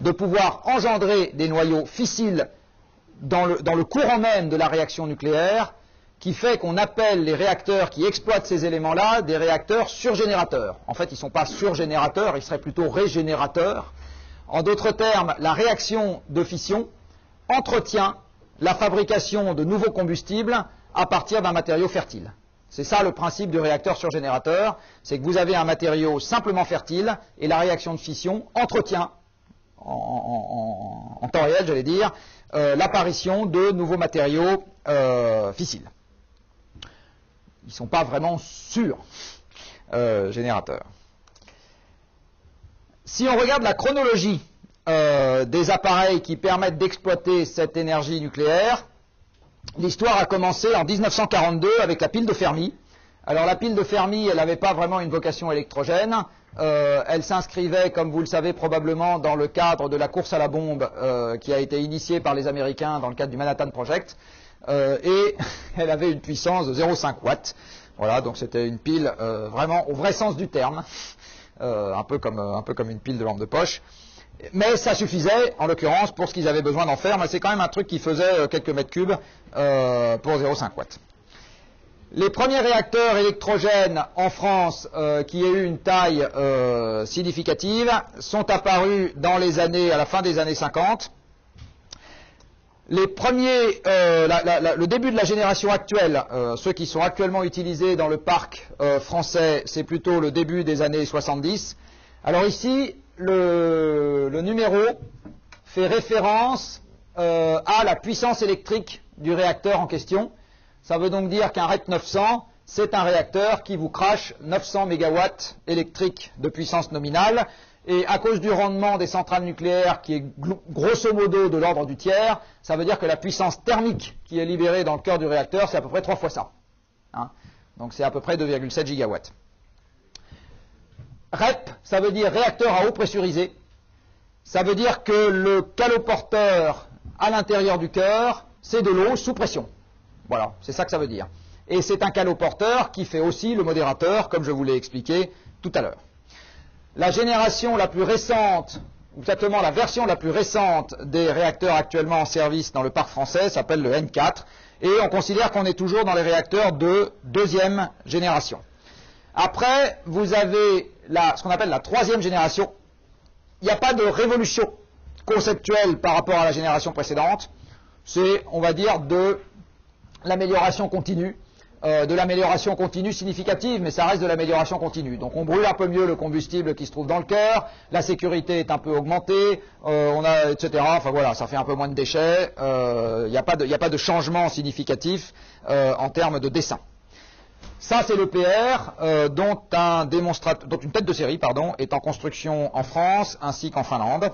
de pouvoir engendrer des noyaux fissiles dans le courant même de la réaction nucléaire qui fait qu'on appelle les réacteurs qui exploitent ces éléments-là des réacteurs surgénérateurs. En fait, ils ne sont pas surgénérateurs, ils seraient plutôt régénérateurs. En d'autres termes, la réaction de fission entretient la fabrication de nouveaux combustibles à partir d'un matériau fertile. C'est ça le principe du réacteur surgénérateur, c'est que vous avez un matériau simplement fertile et la réaction de fission entretient, en temps réel j'allais dire, l'apparition de nouveaux matériaux fissiles. Ils ne sont pas vraiment générateurs. Si on regarde la chronologie des appareils qui permettent d'exploiter cette énergie nucléaire, l'histoire a commencé en 1942 avec la pile de Fermi. Alors la pile de Fermi, elle n'avait pas vraiment une vocation électrogène. Elle s'inscrivait, comme vous le savez probablement, dans le cadre de la course à la bombe qui a été initiée par les Américains dans le cadre du Manhattan Project. Et elle avait une puissance de 0,5 watts. Voilà, donc c'était une pile vraiment au vrai sens du terme, un peu comme une pile de lampe de poche. Mais ça suffisait, en l'occurrence, pour ce qu'ils avaient besoin d'en faire, mais c'est quand même un truc qui faisait quelques mètres cubes pour 0,5 watts. Les premiers réacteurs électrogènes en France qui aient eu une taille significative sont apparus à la fin des années 50. Les premiers, le début de la génération actuelle, ceux qui sont actuellement utilisés dans le parc français, c'est plutôt le début des années 70. Alors ici, le numéro fait référence à la puissance électrique du réacteur en question. Ça veut donc dire qu'un RET 900, c'est un réacteur qui vous crache 900 mégawatts électriques de puissance nominale Et à cause du rendement des centrales nucléaires qui est grosso modo de l'ordre du tiers, ça veut dire que la puissance thermique qui est libérée dans le cœur du réacteur, c'est à peu près 3 fois ça. Hein. Donc c'est à peu près 2,7 gigawatts. REP, ça veut dire réacteur à eau pressurisée. Ça veut dire que le caloporteur à l'intérieur du cœur, c'est de l'eau sous pression. Voilà, c'est ça que ça veut dire. Et c'est un caloporteur qui fait aussi le modérateur, comme je vous l'ai expliqué tout à l'heure. La génération la plus récente, ou exactement la version la plus récente des réacteurs actuellement en service dans le parc français s'appelle le N4, et on considère qu'on est toujours dans les réacteurs de deuxième génération. Après, vous avez ce qu'on appelle la troisième génération. Il n'y a pas de révolution conceptuelle par rapport à la génération précédente. C'est, on va dire, de l'amélioration continue. De l'amélioration continue significative, mais ça reste de l'amélioration continue. Donc on brûle un peu mieux le combustible qui se trouve dans le cœur, la sécurité est un peu augmentée, etc. Enfin voilà, ça fait un peu moins de déchets, il n'y a pas de changement significatif en termes de dessin. Ça c'est l'EPR dont une tête de série est en construction en France ainsi qu'en Finlande.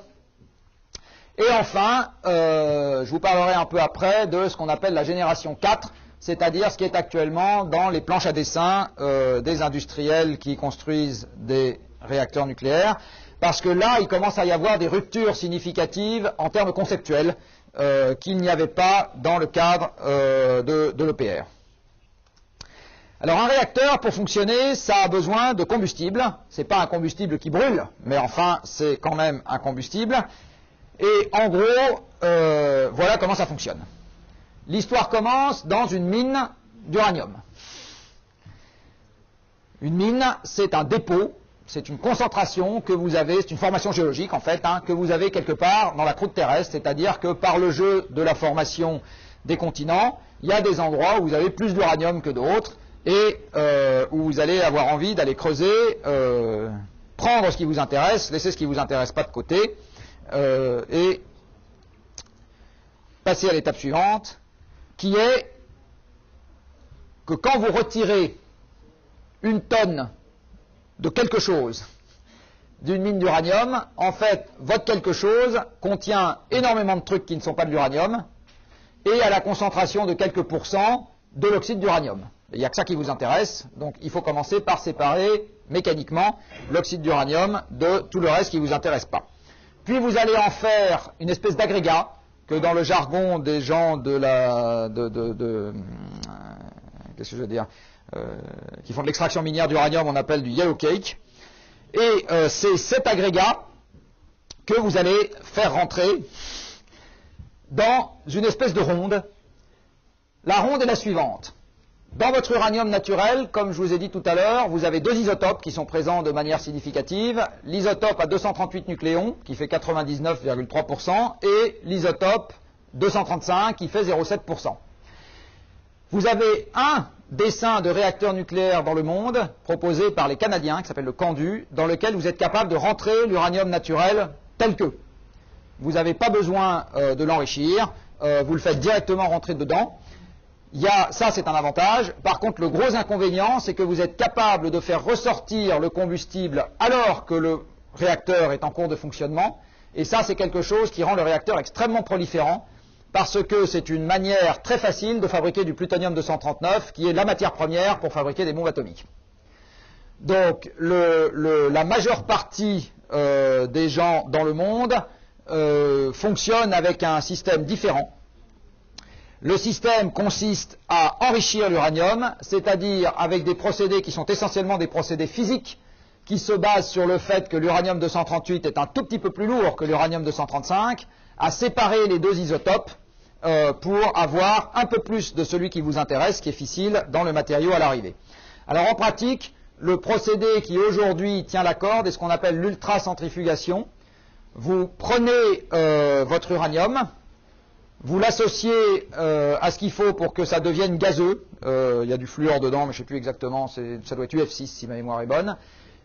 Et enfin, je vous parlerai un peu après de ce qu'on appelle la génération 4, c'est-à-dire ce qui est actuellement dans les planches à dessin des industriels qui construisent des réacteurs nucléaires, parce que là, il commence à y avoir des ruptures significatives en termes conceptuels qu'il n'y avait pas dans le cadre de l'EPR. Alors un réacteur, pour fonctionner, ça a besoin de combustible. C'est pas un combustible qui brûle, mais enfin, c'est quand même un combustible. Et en gros, voilà comment ça fonctionne. L'histoire commence dans une mine d'uranium. Une mine, c'est un dépôt, c'est une concentration que vous avez, c'est une formation géologique en fait, que vous avez quelque part dans la croûte terrestre, c'est-à-dire que par le jeu de la formation des continents, il y a des endroits où vous avez plus d'uranium que d'autres et où vous allez avoir envie d'aller creuser, prendre ce qui vous intéresse, laisser ce qui ne vous intéresse pas de côté et passer à l'étape suivante, qui est que quand vous retirez une tonne de quelque chose d'une mine d'uranium, en fait, votre quelque chose contient énormément de trucs qui ne sont pas de l'uranium et à la concentration de quelques pourcents de l'oxyde d'uranium. Il n'y a que ça qui vous intéresse, donc il faut commencer par séparer mécaniquement l'oxyde d'uranium de tout le reste qui ne vous intéresse pas. Puis vous allez en faire une espèce d'agrégat que dans le jargon des gens de la qu'est-ce que je veux dire qui font de l'extraction minière d'uranium, on appelle du yellow cake. Et c'est cet agrégat que vous allez faire rentrer dans une espèce de ronde. La ronde est la suivante. Dans votre uranium naturel, comme je vous ai dit tout à l'heure, vous avez deux isotopes qui sont présents de manière significative. L'isotope à 238 nucléons, qui fait 99,3%, et l'isotope 235, qui fait 0,7%. Vous avez un dessin de réacteur nucléaire dans le monde, proposé par les Canadiens, qui s'appelle le Candu, dans lequel vous êtes capable de rentrer l'uranium naturel tel que. Vous n'avez pas besoin de l'enrichir, vous le faites directement rentrer dedans. Ça, c'est un avantage. Par contre, le gros inconvénient, c'est que vous êtes capable de faire ressortir le combustible alors que le réacteur est en cours de fonctionnement. Et ça, c'est quelque chose qui rend le réacteur extrêmement proliférant, parce que c'est une manière très facile de fabriquer du plutonium-239, qui est la matière première pour fabriquer des bombes atomiques. Donc, la majeure partie des gens dans le monde fonctionnent avec un système différent. Le système consiste à enrichir l'uranium, c'est-à-dire avec des procédés qui sont essentiellement des procédés physiques, qui se basent sur le fait que l'uranium-238 est un tout petit peu plus lourd que l'uranium-235, à séparer les deux isotopes pour avoir un peu plus de celui qui vous intéresse, qui est fissile, dans le matériau à l'arrivée. Alors en pratique, le procédé qui aujourd'hui tient la corde est ce qu'on appelle l'ultracentrifugation. Vous prenez votre uranium, vous l'associez à ce qu'il faut pour que ça devienne gazeux. Il y a du fluor dedans, mais je ne sais plus exactement, ça doit être UF6 si ma mémoire est bonne.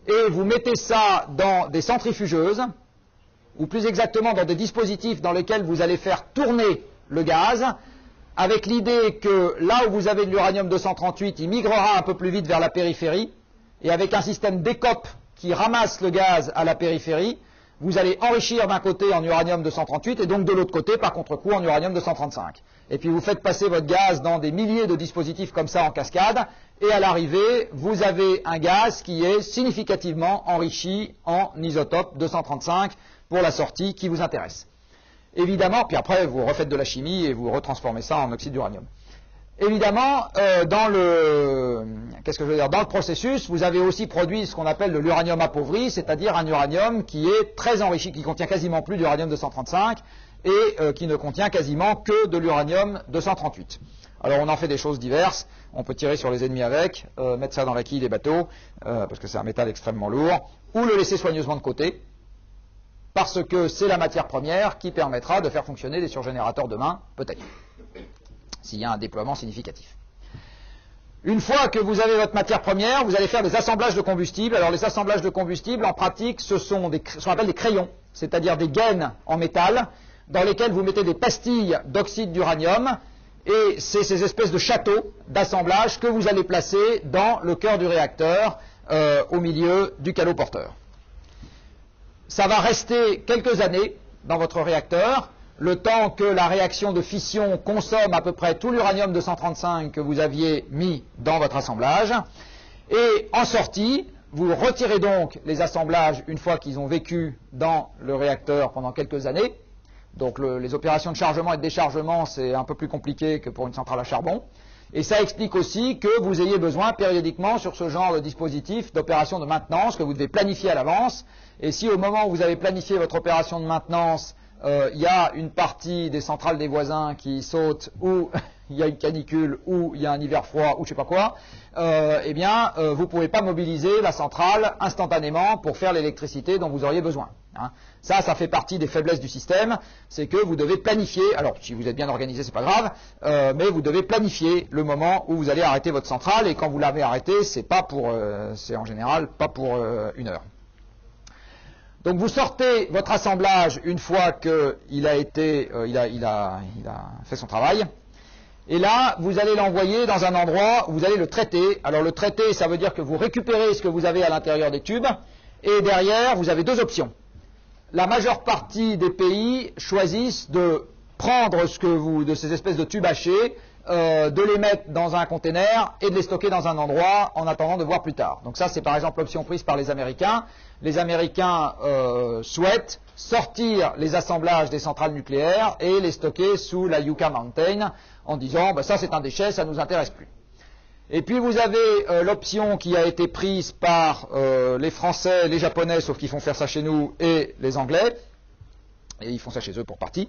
Et vous mettez ça dans des centrifugeuses, ou plus exactement dans des dispositifs dans lesquels vous allez faire tourner le gaz, avec l'idée que là où vous avez de l'uranium-238, il migrera un peu plus vite vers la périphérie, et avec un système d'écope qui ramasse le gaz à la périphérie, vous allez enrichir d'un côté en uranium-238 et donc de l'autre côté, par contre-coup, en uranium-235. Et puis vous faites passer votre gaz dans des milliers de dispositifs comme ça en cascade, et à l'arrivée, vous avez un gaz qui est significativement enrichi en isotope 235 pour la sortie qui vous intéresse. Évidemment, puis après vous refaites de la chimie et vous retransformez ça en oxyde d'uranium. Évidemment, dans le processus, vous avez aussi produit ce qu'on appelle de l'uranium appauvri, c'est-à-dire un uranium qui est très enrichi, qui contient quasiment plus d'uranium-235 et qui ne contient quasiment que de l'uranium-238. Alors on en fait des choses diverses, on peut tirer sur les ennemis avec, mettre ça dans la quille des bateaux, parce que c'est un métal extrêmement lourd, ou le laisser soigneusement de côté, parce que c'est la matière première qui permettra de faire fonctionner les surgénérateurs demain, peut-être, s'il y a un déploiement significatif. Une fois que vous avez votre matière première, vous allez faire des assemblages de combustible. Alors les assemblages de combustible, en pratique, ce sont ce qu'on appelle des crayons, c'est-à-dire des gaines en métal, dans lesquelles vous mettez des pastilles d'oxyde d'uranium, et c'est ces espèces de châteaux d'assemblage que vous allez placer dans le cœur du réacteur, au milieu du canot porteur. Ça va rester quelques années dans votre réacteur, le temps que la réaction de fission consomme à peu près tout l'uranium-235 que vous aviez mis dans votre assemblage. Et en sortie, vous retirez donc les assemblages une fois qu'ils ont vécu dans le réacteur pendant quelques années. Donc les opérations de chargement et de déchargement, c'est un peu plus compliqué que pour une centrale à charbon. Et ça explique aussi que vous ayez besoin périodiquement sur ce genre de dispositif d'opérations de maintenance que vous devez planifier à l'avance. Et si au moment où vous avez planifié votre opération de maintenance, il y a une partie des centrales des voisins qui saute, ou il y a une canicule, ou il y a un hiver froid, ou je ne sais pas quoi, vous ne pouvez pas mobiliser la centrale instantanément pour faire l'électricité dont vous auriez besoin. Hein. Ça fait partie des faiblesses du système, c'est que vous devez planifier, alors si vous êtes bien organisé, c'est pas grave, mais vous devez planifier le moment où vous allez arrêter votre centrale, et quand vous l'avez arrêtée, c'est en général pas pour une heure. Donc vous sortez votre assemblage une fois qu'il a fait son travail, et là vous allez l'envoyer dans un endroit où vous allez le traiter. Alors le traiter, ça veut dire que vous récupérez ce que vous avez à l'intérieur des tubes, et derrière vous avez deux options. La majeure partie des pays choisissent de prendre de ces espèces de tubes hachés, de les mettre dans un container et de les stocker dans un endroit en attendant de voir plus tard. Donc ça, c'est par exemple l'option prise par les Américains. Les Américains souhaitent sortir les assemblages des centrales nucléaires et les stocker sous la Yucca Mountain en disant ça c'est un déchet, ça ne nous intéresse plus. Et puis vous avez l'option qui a été prise par les Français, les Japonais, sauf qu'ils font faire ça chez nous, et les Anglais, et ils font ça chez eux pour partie,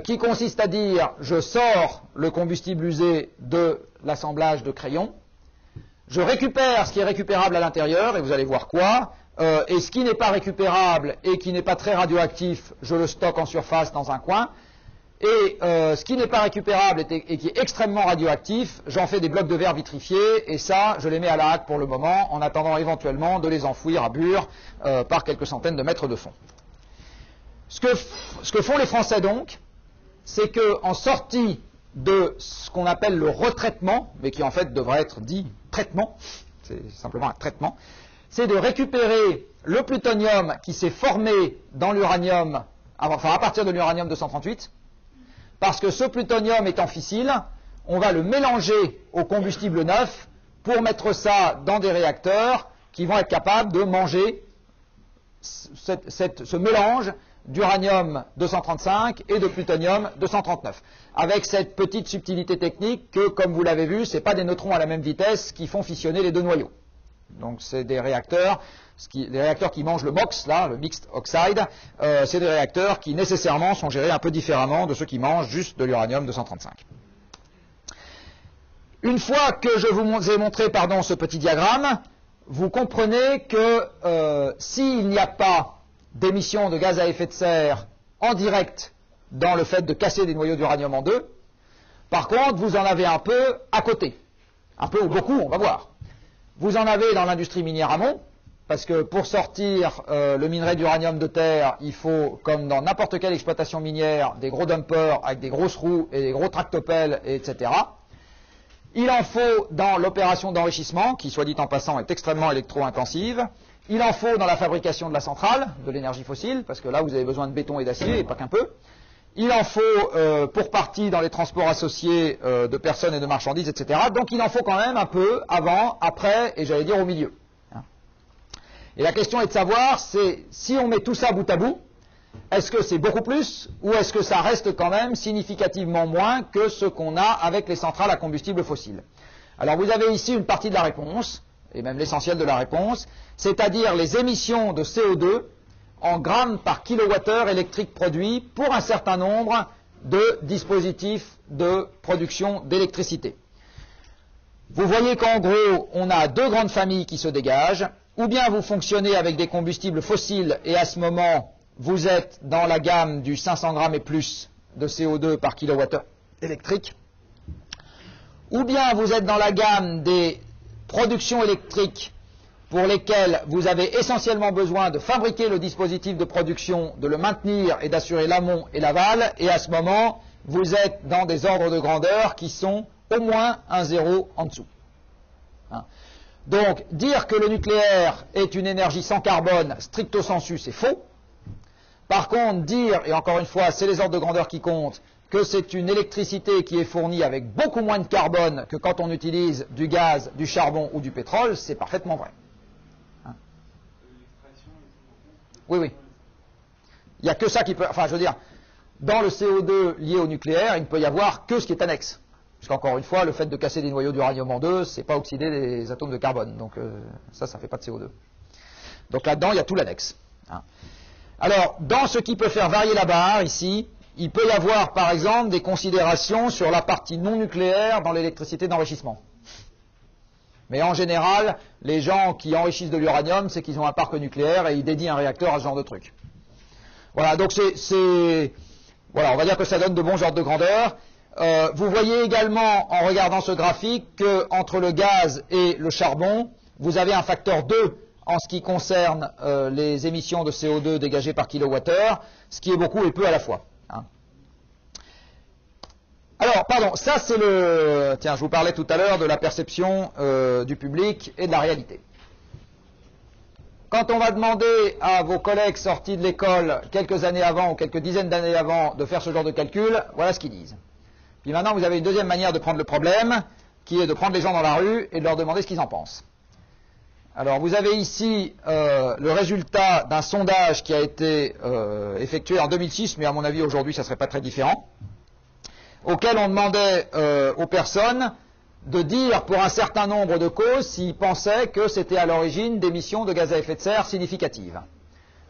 qui consiste à dire je sors le combustible usé de l'assemblage de crayons, je récupère ce qui est récupérable à l'intérieur, et vous allez voir quoi, et ce qui n'est pas récupérable et qui n'est pas très radioactif, je le stocke en surface dans un coin, et ce qui n'est pas récupérable et qui est extrêmement radioactif, j'en fais des blocs de verre vitrifiés, et ça, je les mets à la hâte pour le moment, en attendant éventuellement de les enfouir à Bure par quelques centaines de mètres de fond. Ce que font les Français donc, c'est qu'en sortie de ce qu'on appelle le retraitement, mais qui en fait devrait être dit traitement, c'est simplement un traitement, c'est de récupérer le plutonium qui s'est formé dans l'uranium, enfin à partir de l'uranium-238, parce que ce plutonium étant fissile, on va le mélanger au combustible neuf pour mettre ça dans des réacteurs qui vont être capables de manger ce mélange d'uranium-235 et de plutonium-239, avec cette petite subtilité technique que, comme vous l'avez vu, ce n'est pas des neutrons à la même vitesse qui font fissionner les deux noyaux. Donc c'est des réacteurs, les réacteurs qui mangent le MOX, là, le Mixed Oxide, c'est des réacteurs qui nécessairement sont gérés un peu différemment de ceux qui mangent juste de l'uranium-235. Une fois que je vous ai montré ce petit diagramme, vous comprenez que s'il n'y a pas d'émissions de gaz à effet de serre en direct dans le fait de casser des noyaux d'uranium en deux, par contre, vous en avez un peu à côté. Un peu ou beaucoup, on va voir. Vous en avez dans l'industrie minière amont, parce que pour sortir le minerai d'uranium de terre, il faut, comme dans n'importe quelle exploitation minière, des gros dumpers avec des grosses roues et des gros tractopelles, etc. Il en faut dans l'opération d'enrichissement, qui, soit dit en passant, est extrêmement électro-intensive. Il en faut dans la fabrication de la centrale, de l'énergie fossile, parce que là, vous avez besoin de béton et d'acier, et pas qu'un peu. Il en faut pour partie dans les transports associés de personnes et de marchandises, etc. Donc il en faut quand même un peu avant, après, et j'allais dire au milieu. Et la question est de savoir, c'est si on met tout ça bout à bout, est-ce que c'est beaucoup plus ou est-ce que ça reste quand même significativement moins que ce qu'on a avec les centrales à combustible fossile? Alors vous avez ici une partie de la réponse, et même l'essentiel de la réponse, c'est-à-dire les émissions de CO2 en grammes par kilowattheure électrique produit pour un certain nombre de dispositifs de production d'électricité. Vous voyez qu'en gros, on a deux grandes familles qui se dégagent. Ou bien vous fonctionnez avec des combustibles fossiles et à ce moment, vous êtes dans la gamme du 500 grammes et plus de CO2 par kilowattheure électrique. Ou bien vous êtes dans la gamme des productions électriques pour lesquelles vous avez essentiellement besoin de fabriquer le dispositif de production, de le maintenir et d'assurer l'amont et l'aval. Et à ce moment, vous êtes dans des ordres de grandeur qui sont au moins un zéro en dessous. Donc, dire que le nucléaire est une énergie sans carbone, stricto sensu, c'est faux. Par contre, dire, et encore une fois, c'est les ordres de grandeur qui comptent, que c'est une électricité qui est fournie avec beaucoup moins de carbone que quand on utilise du gaz, du charbon ou du pétrole, c'est parfaitement vrai. Oui, oui. Il n'y a que ça qui peut... Enfin, je veux dire, dans le CO2 lié au nucléaire, il ne peut y avoir que ce qui est annexe. Parce qu'encore une fois, le fait de casser des noyaux d'uranium en deux, c'est pas oxyder les atomes de carbone. Donc ça fait pas de CO2. Donc là-dedans, il y a tout l'annexe. Alors, dans ce qui peut faire varier la barre, ici, il peut y avoir, par exemple, des considérations sur la partie non nucléaire dans l'électricité d'enrichissement. Mais en général, les gens qui enrichissent de l'uranium, c'est qu'ils ont un parc nucléaire et ils dédient un réacteur à ce genre de truc. Voilà, donc voilà, on va dire que ça donne de bons ordres de grandeur. Vous voyez également, en regardant ce graphique, qu'entre le gaz et le charbon, vous avez un facteur 2 en ce qui concerne les émissions de CO2 dégagées par kilowattheure, ce qui est beaucoup et peu à la fois. Alors, pardon, ça c'est le... Tiens, je vous parlais tout à l'heure de la perception du public et de la réalité. Quand on va demander à vos collègues sortis de l'école quelques années avant ou quelques dizaines d'années avant de faire ce genre de calcul, voilà ce qu'ils disent. Puis maintenant, vous avez une deuxième manière de prendre le problème, qui est de prendre les gens dans la rue et de leur demander ce qu'ils en pensent. Alors, vous avez ici le résultat d'un sondage qui a été effectué en 2006, mais à mon avis, aujourd'hui, ça ne serait pas très différent, auquel on demandait aux personnes de dire pour un certain nombre de causes s'ils pensaient que c'était à l'origine d'émissions de gaz à effet de serre significatives.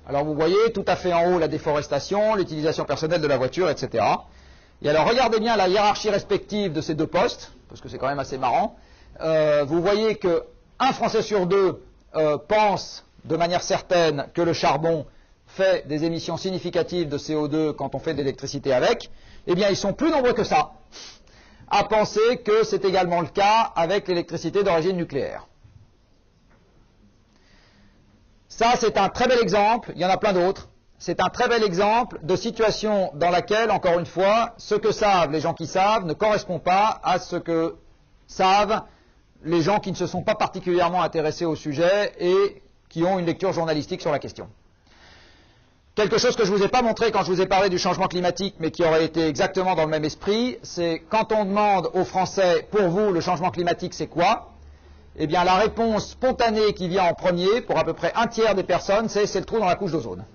Alors, vous voyez tout à fait en haut la déforestation, l'utilisation personnelle de la voiture, etc. Et alors, regardez bien la hiérarchie respective de ces deux postes, parce que c'est quand même assez marrant. Vous voyez que un Français sur deux pense de manière certaine que le charbon fait des émissions significatives de CO2 quand on fait de l'électricité avec. Eh bien, ils sont plus nombreux que ça à penser que c'est également le cas avec l'électricité d'origine nucléaire. Ça, c'est un très bel exemple, il y en a plein d'autres. C'est un très bel exemple de situation dans laquelle, encore une fois, ce que savent les gens qui savent ne correspond pas à ce que savent les gens qui ne se sont pas particulièrement intéressés au sujet et qui ont une lecture journalistique sur la question. Quelque chose que je ne vous ai pas montré quand je vous ai parlé du changement climatique, mais qui aurait été exactement dans le même esprit, c'est quand on demande aux Français, pour vous, le changement climatique, c'est quoi? Eh bien, la réponse spontanée qui vient en premier, pour à peu près un tiers des personnes, c'est le trou dans la couche d'ozone.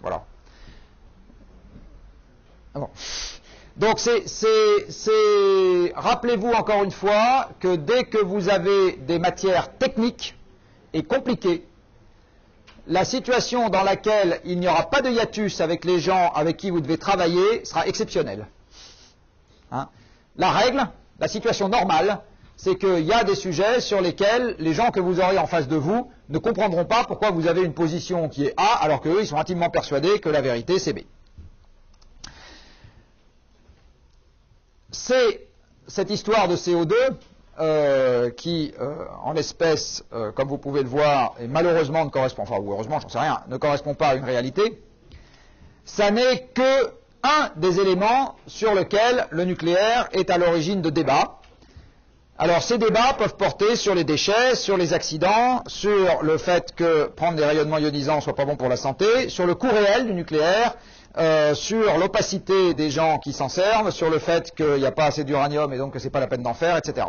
Voilà. Bon. Donc, rappelez-vous encore une fois que dès que vous avez des matières techniques et compliquées, la situation dans laquelle il n'y aura pas de hiatus avec les gens avec qui vous devez travailler sera exceptionnelle. La règle, la situation normale, c'est qu'il y a des sujets sur lesquels les gens que vous aurez en face de vous ne comprendront pas pourquoi vous avez une position qui est A, alors qu'eux, ils sont intimement persuadés que la vérité, c'est B. C'est cette histoire de CO2 qui, en l'espèce, comme vous pouvez le voir, et malheureusement ne correspond, enfin, ou heureusement, j'en sais rien, ne correspond pas à une réalité. Ça n'est que un des éléments sur lequel le nucléaire est à l'origine de débats. Alors ces débats peuvent porter sur les déchets, sur les accidents, sur le fait que prendre des rayonnements ionisants soit pas bon pour la santé, sur le coût réel du nucléaire, sur l'opacité des gens qui s'en servent, sur le fait qu'il n'y a pas assez d'uranium et donc que c'est pas la peine d'en faire, etc.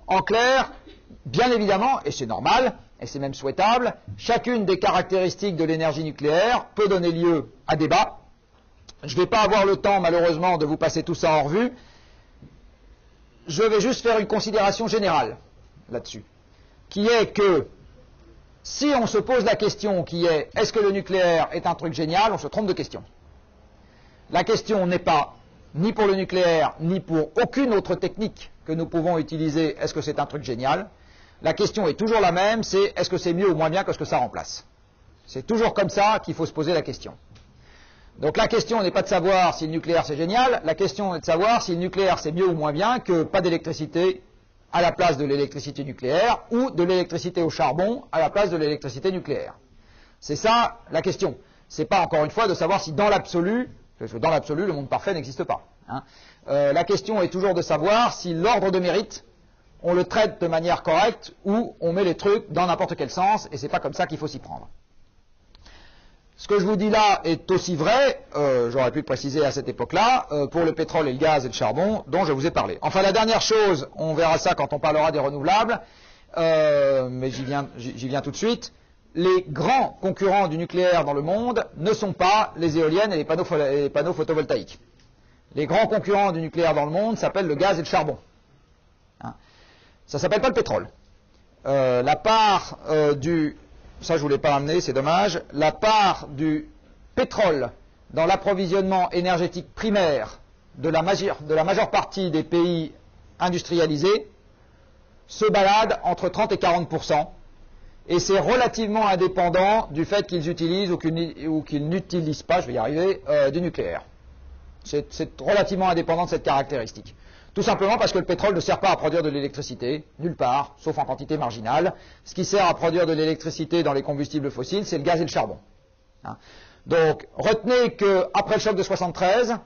En clair, bien évidemment, et c'est normal, et c'est même souhaitable, chacune des caractéristiques de l'énergie nucléaire peut donner lieu à débat. Je ne vais pas avoir le temps, malheureusement, de vous passer tout ça en revue. Je vais juste faire une considération générale là-dessus, qui est que si on se pose la question qui est est-ce que le nucléaire est un truc génial, on se trompe de question. La question n'est pas, ni pour le nucléaire, ni pour aucune autre technique que nous pouvons utiliser, est-ce que c'est un truc génial. La question est toujours la même, c'est est-ce que c'est mieux ou moins bien que ce que ça remplace. C'est toujours comme ça qu'il faut se poser la question. Donc la question n'est pas de savoir si le nucléaire c'est génial, la question est de savoir si le nucléaire c'est mieux ou moins bien que pas d'électricité à la place de l'électricité nucléaire ou de l'électricité au charbon à la place de l'électricité nucléaire. C'est ça la question. C'est pas encore une fois de savoir si dans l'absolu, parce que dans l'absolu le monde parfait n'existe pas. La question est toujours de savoir si l'ordre de mérite, on le traite de manière correcte ou on met les trucs dans n'importe quel sens et c'est pas comme ça qu'il faut s'y prendre. Ce que je vous dis là est aussi vrai, j'aurais pu le préciser à cette époque-là, pour le pétrole et le gaz et le charbon dont je vous ai parlé. Enfin, la dernière chose, on verra ça quand on parlera des renouvelables, mais j'y viens tout de suite. Les grands concurrents du nucléaire dans le monde ne sont pas les éoliennes et les panneaux photovoltaïques. Les grands concurrents du nucléaire dans le monde s'appellent le gaz et le charbon. Ça ne s'appelle pas le pétrole. La part ça je voulais pas l'amener, c'est dommage, la part du pétrole dans l'approvisionnement énergétique primaire de la majeure partie des pays industrialisés se balade entre 30 et 40%, et c'est relativement indépendant du fait qu'ils utilisent ou qu'ils n'utilisent pas, je vais y arriver, du nucléaire. C'est relativement indépendant de cette caractéristique. Tout simplement parce que le pétrole ne sert pas à produire de l'électricité, nulle part, sauf en quantité marginale. Ce qui sert à produire de l'électricité dans les combustibles fossiles, c'est le gaz et le charbon. Donc, retenez qu'après le choc de 73,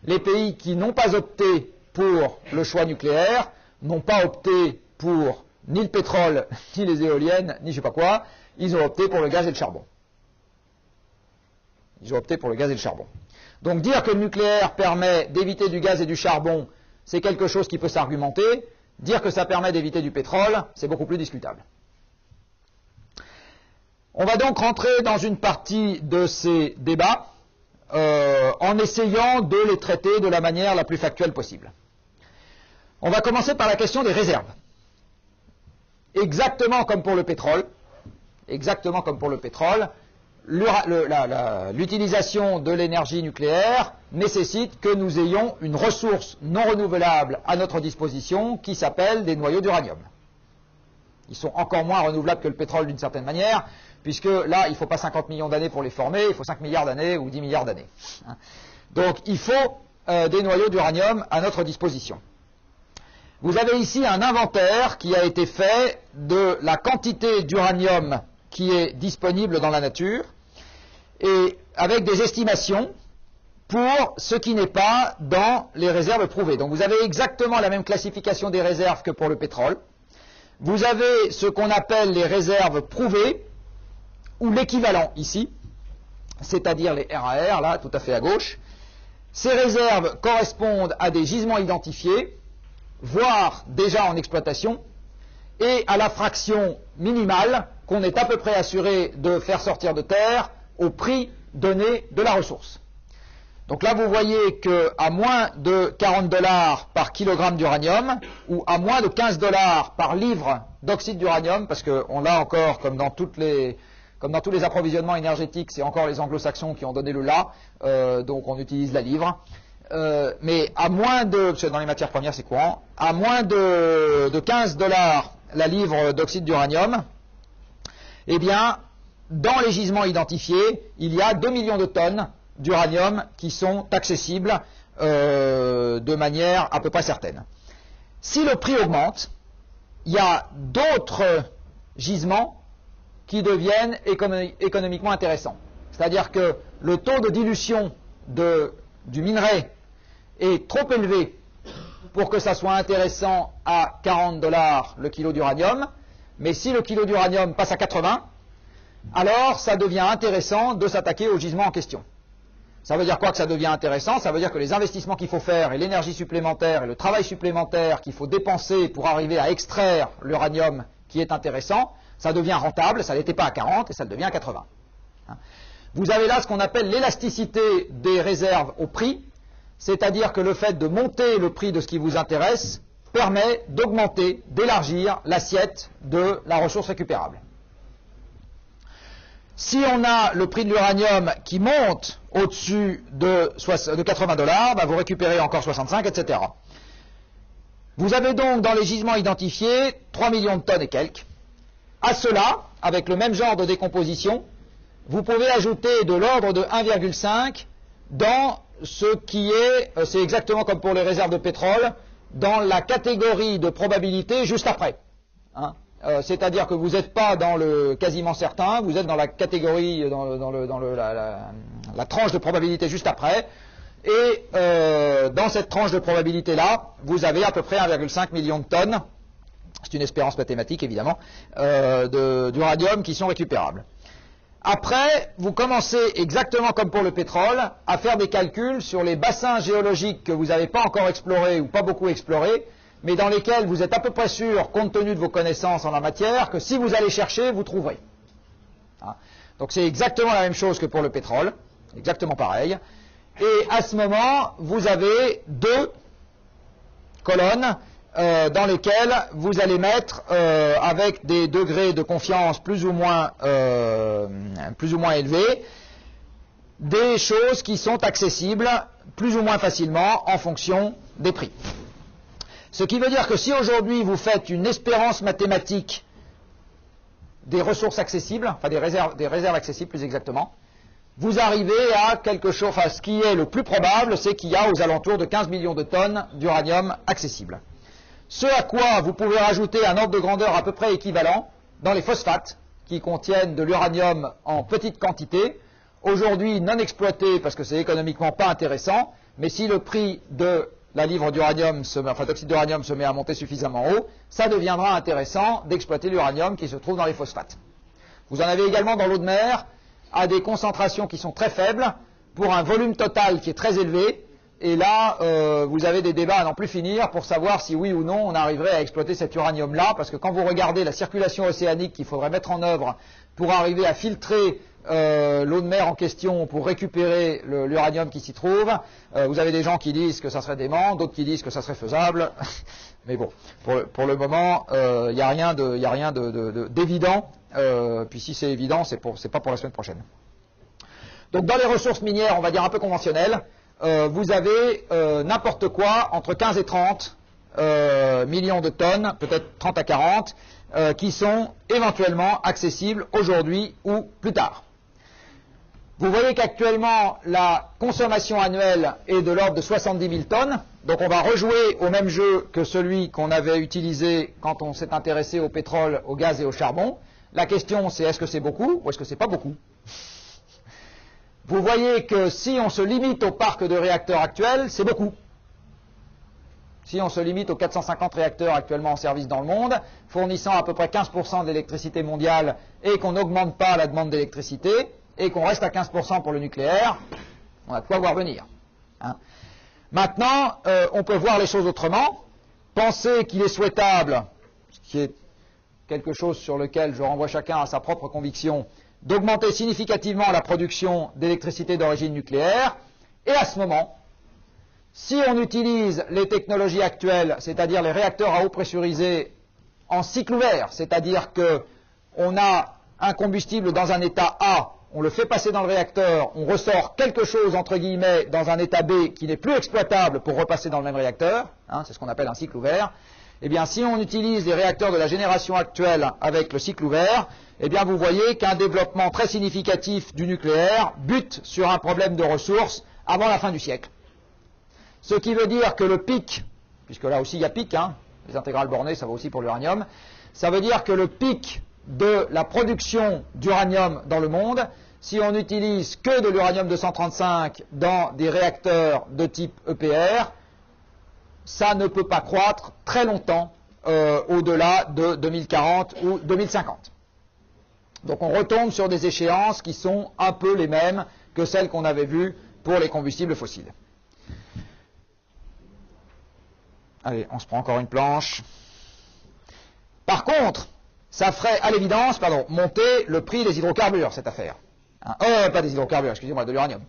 les pays qui n'ont pas opté pour le choix nucléaire n'ont pas opté pour ni le pétrole, ni les éoliennes, ni je sais pas quoi, ils ont opté pour le gaz et le charbon. Ils ont opté pour le gaz et le charbon. Donc dire que le nucléaire permet d'éviter du gaz et du charbon, c'est quelque chose qui peut s'argumenter. Dire que ça permet d'éviter du pétrole, c'est beaucoup plus discutable. On va donc rentrer dans une partie de ces débats en essayant de les traiter de la manière la plus factuelle possible. On va commencer par la question des réserves. Exactement comme pour le pétrole, l'utilisation de l'énergie nucléaire nécessite que nous ayons une ressource non renouvelable à notre disposition qui s'appelle des noyaux d'uranium. Ils sont encore moins renouvelables que le pétrole d'une certaine manière, puisque là, il ne faut pas 50 millions d'années pour les former, il faut 5 milliards d'années ou 10 milliards d'années. Donc il faut des noyaux d'uranium à notre disposition. Vous avez ici un inventaire qui a été fait de la quantité d'uranium qui est disponible dans la nature, et avec des estimations pour ce qui n'est pas dans les réserves prouvées. Donc vous avez exactement la même classification des réserves que pour le pétrole. Vous avez ce qu'on appelle les réserves prouvées, ou l'équivalent ici, c'est-à-dire les RAR, là, tout à fait à gauche. Ces réserves correspondent à des gisements identifiés, voire déjà en exploitation, et à la fraction minimale qu'on est à peu près assuré de faire sortir de terre au prix donné de la ressource. Donc là, vous voyez qu'à moins de 40 $ par kilogramme d'uranium, ou à moins de 15 $ par livre d'oxyde d'uranium, parce qu'on l'a encore, comme dans tous les approvisionnements énergétiques, c'est encore les anglo-saxons qui ont donné le là, donc on utilise la livre. Mais à moins de, parce que dans les matières premières c'est courant, à moins de 15 $ la livre d'oxyde d'uranium, eh bien, dans les gisements identifiés, il y a 2 millions de tonnes d'uranium qui sont accessibles de manière à peu près certaine. Si le prix augmente, il y a d'autres gisements qui deviennent économiquement intéressants. C'est-à-dire que le taux de dilution du minerai est trop élevé pour que ça soit intéressant à 40 $ le kilo d'uranium. Mais si le kilo d'uranium passe à 80, alors ça devient intéressant de s'attaquer au gisement en question. Ça veut dire quoi que ça devient intéressant? Ça veut dire que les investissements qu'il faut faire et l'énergie supplémentaire et le travail supplémentaire qu'il faut dépenser pour arriver à extraire l'uranium qui est intéressant, ça devient rentable, ça n'était pas à 40 et ça le devient à 80. Vous avez là ce qu'on appelle l'élasticité des réserves au prix, c'est-à-dire que le fait de monter le prix de ce qui vous intéresse permet d'augmenter, d'élargir l'assiette de la ressource récupérable. Si on a le prix de l'uranium qui monte au-dessus de 80 $, bah vous récupérez encore 65, etc. Vous avez donc dans les gisements identifiés 3 millions de tonnes et quelques. À cela, avec le même genre de décomposition, vous pouvez ajouter de l'ordre de 1,5 dans ce qui est, c'est exactement comme pour les réserves de pétrole, dans la catégorie de probabilité juste après. Hein. C'est-à-dire que vous n'êtes pas dans le quasiment certain, vous êtes dans la catégorie, la tranche de probabilité juste après. Et dans cette tranche de probabilité-là, vous avez à peu près 1,5 million de tonnes, c'est une espérance mathématique évidemment, d'uranium qui sont récupérables. Après, vous commencez exactement comme pour le pétrole à faire des calculs sur les bassins géologiques que vous n'avez pas encore explorés ou pas beaucoup explorés, mais dans lesquels vous êtes à peu près sûr, compte tenu de vos connaissances en la matière, que si vous allez chercher, vous trouverez. Hein. Donc c'est exactement la même chose que pour le pétrole, exactement pareil. Et à ce moment, vous avez deux colonnes dans lesquelles vous allez mettre, avec des degrés de confiance plus ou moins élevés, des choses qui sont accessibles plus ou moins facilement en fonction des prix. Ce qui veut dire que si aujourd'hui vous faites une espérance mathématique des ressources accessibles, enfin des réserves accessibles plus exactement, vous arrivez à quelque chose, enfin ce qui est le plus probable, c'est qu'il y a aux alentours de 15 millions de tonnes d'uranium accessible. Ce à quoi vous pouvez rajouter un ordre de grandeur à peu près équivalent dans les phosphates, qui contiennent de l'uranium en petite quantité, aujourd'hui non exploité parce que c'est économiquement pas intéressant, mais si le prix de la livre d'uranium, enfin d'oxyde d'uranium se met à monter suffisamment haut, ça deviendra intéressant d'exploiter l'uranium qui se trouve dans les phosphates. Vous en avez également dans l'eau de mer, à des concentrations qui sont très faibles, pour un volume total qui est très élevé, et là, vous avez des débats à n'en plus finir pour savoir si oui ou non on arriverait à exploiter cet uranium-là, parce que quand vous regardez la circulation océanique qu'il faudrait mettre en œuvre pour arriver à filtrer l'eau de mer en question pour récupérer l'uranium qui s'y trouve, vous avez des gens qui disent que ça serait dément, d'autres qui disent que ça serait faisable, mais bon, pour le moment, il n'y a rien d'évident, puis si c'est évident, c'est pas pour la semaine prochaine. Donc dans les ressources minières, on va dire un peu conventionnelles, vous avez n'importe quoi entre 15 et 30 millions de tonnes, peut-être 30 à 40, qui sont éventuellement accessibles aujourd'hui ou plus tard. Vous voyez qu'actuellement, la consommation annuelle est de l'ordre de 70 000 tonnes. Donc on va rejouer au même jeu que celui qu'on avait utilisé quand on s'est intéressé au pétrole, au gaz et au charbon. La question c'est est-ce que c'est beaucoup ou est-ce que c'est pas beaucoup? Vous voyez que si on se limite au parc de réacteurs actuels, c'est beaucoup. Si on se limite aux 450 réacteurs actuellement en service dans le monde, fournissant à peu près 15% de l'électricité mondiale et qu'on n'augmente pas la demande d'électricité, et qu'on reste à 15% pour le nucléaire, on a de quoi voir venir. Hein. Maintenant, on peut voir les choses autrement. Penser qu'il est souhaitable, ce qui est quelque chose sur lequel je renvoie chacun à sa propre conviction, d'augmenter significativement la production d'électricité d'origine nucléaire, et à ce moment, si on utilise les technologies actuelles, c'est-à-dire les réacteurs à eau pressurisée en cycle ouvert, c'est-à-dire qu'on a un combustible dans un état A, on le fait passer dans le réacteur, on ressort quelque chose, entre guillemets, dans un état B qui n'est plus exploitable pour repasser dans le même réacteur, hein, c'est ce qu'on appelle un cycle ouvert, eh bien si on utilise les réacteurs de la génération actuelle avec le cycle ouvert, eh bien vous voyez qu'un développement très significatif du nucléaire bute sur un problème de ressources avant la fin du siècle. Ce qui veut dire que le pic, puisque là aussi il y a pic, hein, les intégrales bornées, ça va aussi pour l'uranium, ça veut dire que le pic de la production d'uranium dans le monde, si on n'utilise que de l'uranium 235 dans des réacteurs de type EPR, ça ne peut pas croître très longtemps au-delà de 2040 ou 2050. Donc on retombe sur des échéances qui sont un peu les mêmes que celles qu'on avait vues pour les combustibles fossiles. Allez, on se prend encore une planche. Par contre, ça ferait à l'évidence, monter le prix des hydrocarbures, cette affaire. Pas des hydrocarbures, excusez-moi, de l'uranium.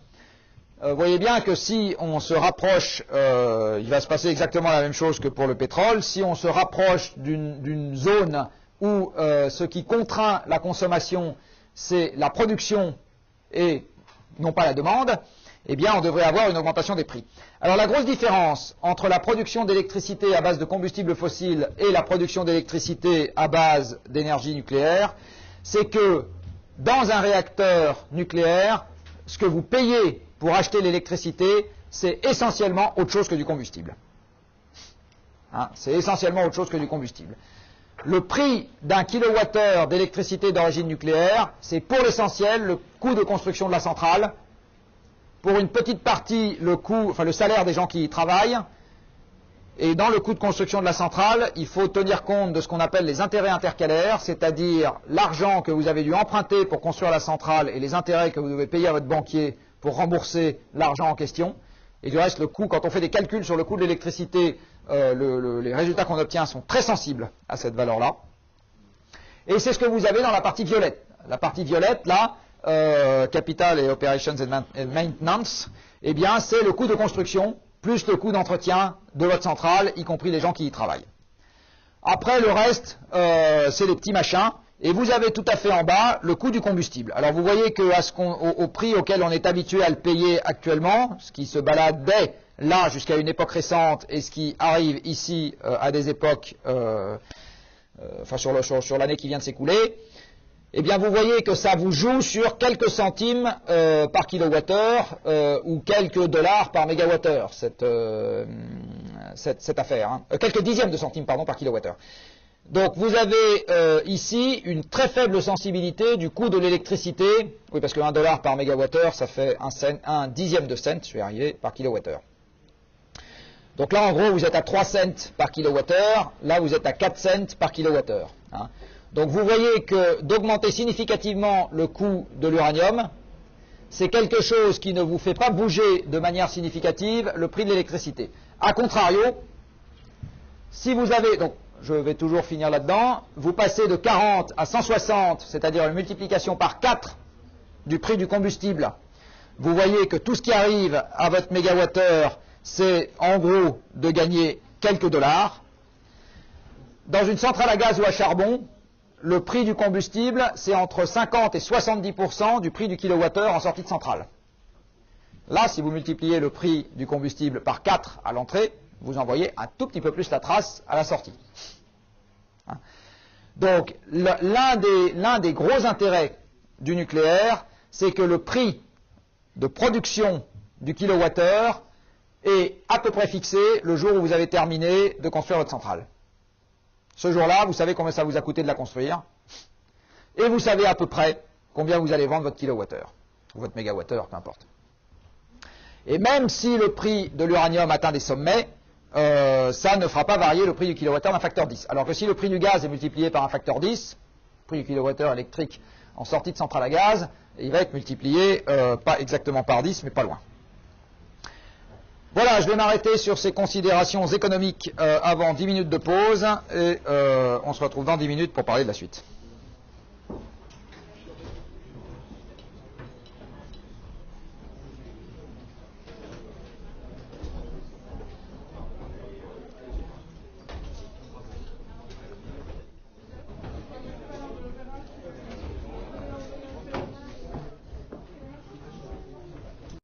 Vous voyez bien que si on se rapproche, il va se passer exactement la même chose que pour le pétrole, si on se rapproche d'une zone où ce qui contraint la consommation, c'est la production et non pas la demande, eh bien on devrait avoir une augmentation des prix. Alors la grosse différence entre la production d'électricité à base de combustibles fossiles et la production d'électricité à base d'énergie nucléaire, c'est que dans un réacteur nucléaire, ce que vous payez pour acheter l'électricité, c'est essentiellement autre chose que du combustible. C'est essentiellement autre chose que du combustible. Le prix d'un kilowattheure d'électricité d'origine nucléaire, c'est pour l'essentiel le coût de construction de la centrale, pour une petite partie le salaire des gens qui y travaillent, et dans le coût de construction de la centrale, il faut tenir compte de ce qu'on appelle les intérêts intercalaires, c'est-à-dire l'argent que vous avez dû emprunter pour construire la centrale et les intérêts que vous devez payer à votre banquier pour rembourser l'argent en question. Et du reste, le coût, quand on fait des calculs sur le coût de l'électricité, les résultats qu'on obtient sont très sensibles à cette valeur-là. Et c'est ce que vous avez dans la partie violette. La partie violette, là, Capital et Operations and Maintenance, eh bien, c'est le coût de construction plus le coût d'entretien de votre centrale, y compris les gens qui y travaillent. Après, le reste, c'est les petits machins. Et vous avez tout à fait en bas le coût du combustible. Alors vous voyez qu'au prix auquel on est habitué à le payer actuellement, ce qui se baladait là jusqu'à une époque récente et ce qui arrive ici à des époques, sur l'année qui vient de s'écouler, eh bien vous voyez que ça vous joue sur quelques centimes par kilowattheure ou quelques dollars par mégawattheure, cette affaire. Quelques dixièmes de centimes, pardon, par kilowattheure. Donc vous avez ici une très faible sensibilité du coût de l'électricité, oui parce que 1 dollar par mégawattheure ça fait un dixième de cent, je vais y arriver, par kilowattheure. Donc là en gros vous êtes à 3 cents par kilowattheure, là vous êtes à 4 cents par kilowattheure. Donc vous voyez que d'augmenter significativement le coût de l'uranium, c'est quelque chose qui ne vous fait pas bouger de manière significative le prix de l'électricité. A contrario, si vous avez, donc je vais toujours finir là-dedans, vous passez de 40 à 160, c'est-à-dire une multiplication par 4 du prix du combustible, vous voyez que tout ce qui arrive à votre mégawattheure, c'est en gros de gagner quelques dollars. Dans une centrale à gaz ou à charbon, le prix du combustible, c'est entre 50 et 70% du prix du kilowattheure en sortie de centrale. Là, si vous multipliez le prix du combustible par 4 à l'entrée, vous envoyez un tout petit peu plus la trace à la sortie. Donc, l'un des gros intérêts du nucléaire, c'est que le prix de production du kilowattheure est à peu près fixé le jour où vous avez terminé de construire votre centrale. Ce jour-là, vous savez combien ça vous a coûté de la construire, et vous savez à peu près combien vous allez vendre votre kilowattheure, ou votre mégawattheure, peu importe. Et même si le prix de l'uranium atteint des sommets, ça ne fera pas varier le prix du kilowattheure d'un facteur 10. Alors que si le prix du gaz est multiplié par un facteur 10, le prix du kilowattheure électrique en sortie de centrale à gaz, il va être multiplié, pas exactement par 10, mais pas loin. Voilà, je vais m'arrêter sur ces considérations économiques avant 10 minutes de pause, et on se retrouve dans 10 minutes pour parler de la suite.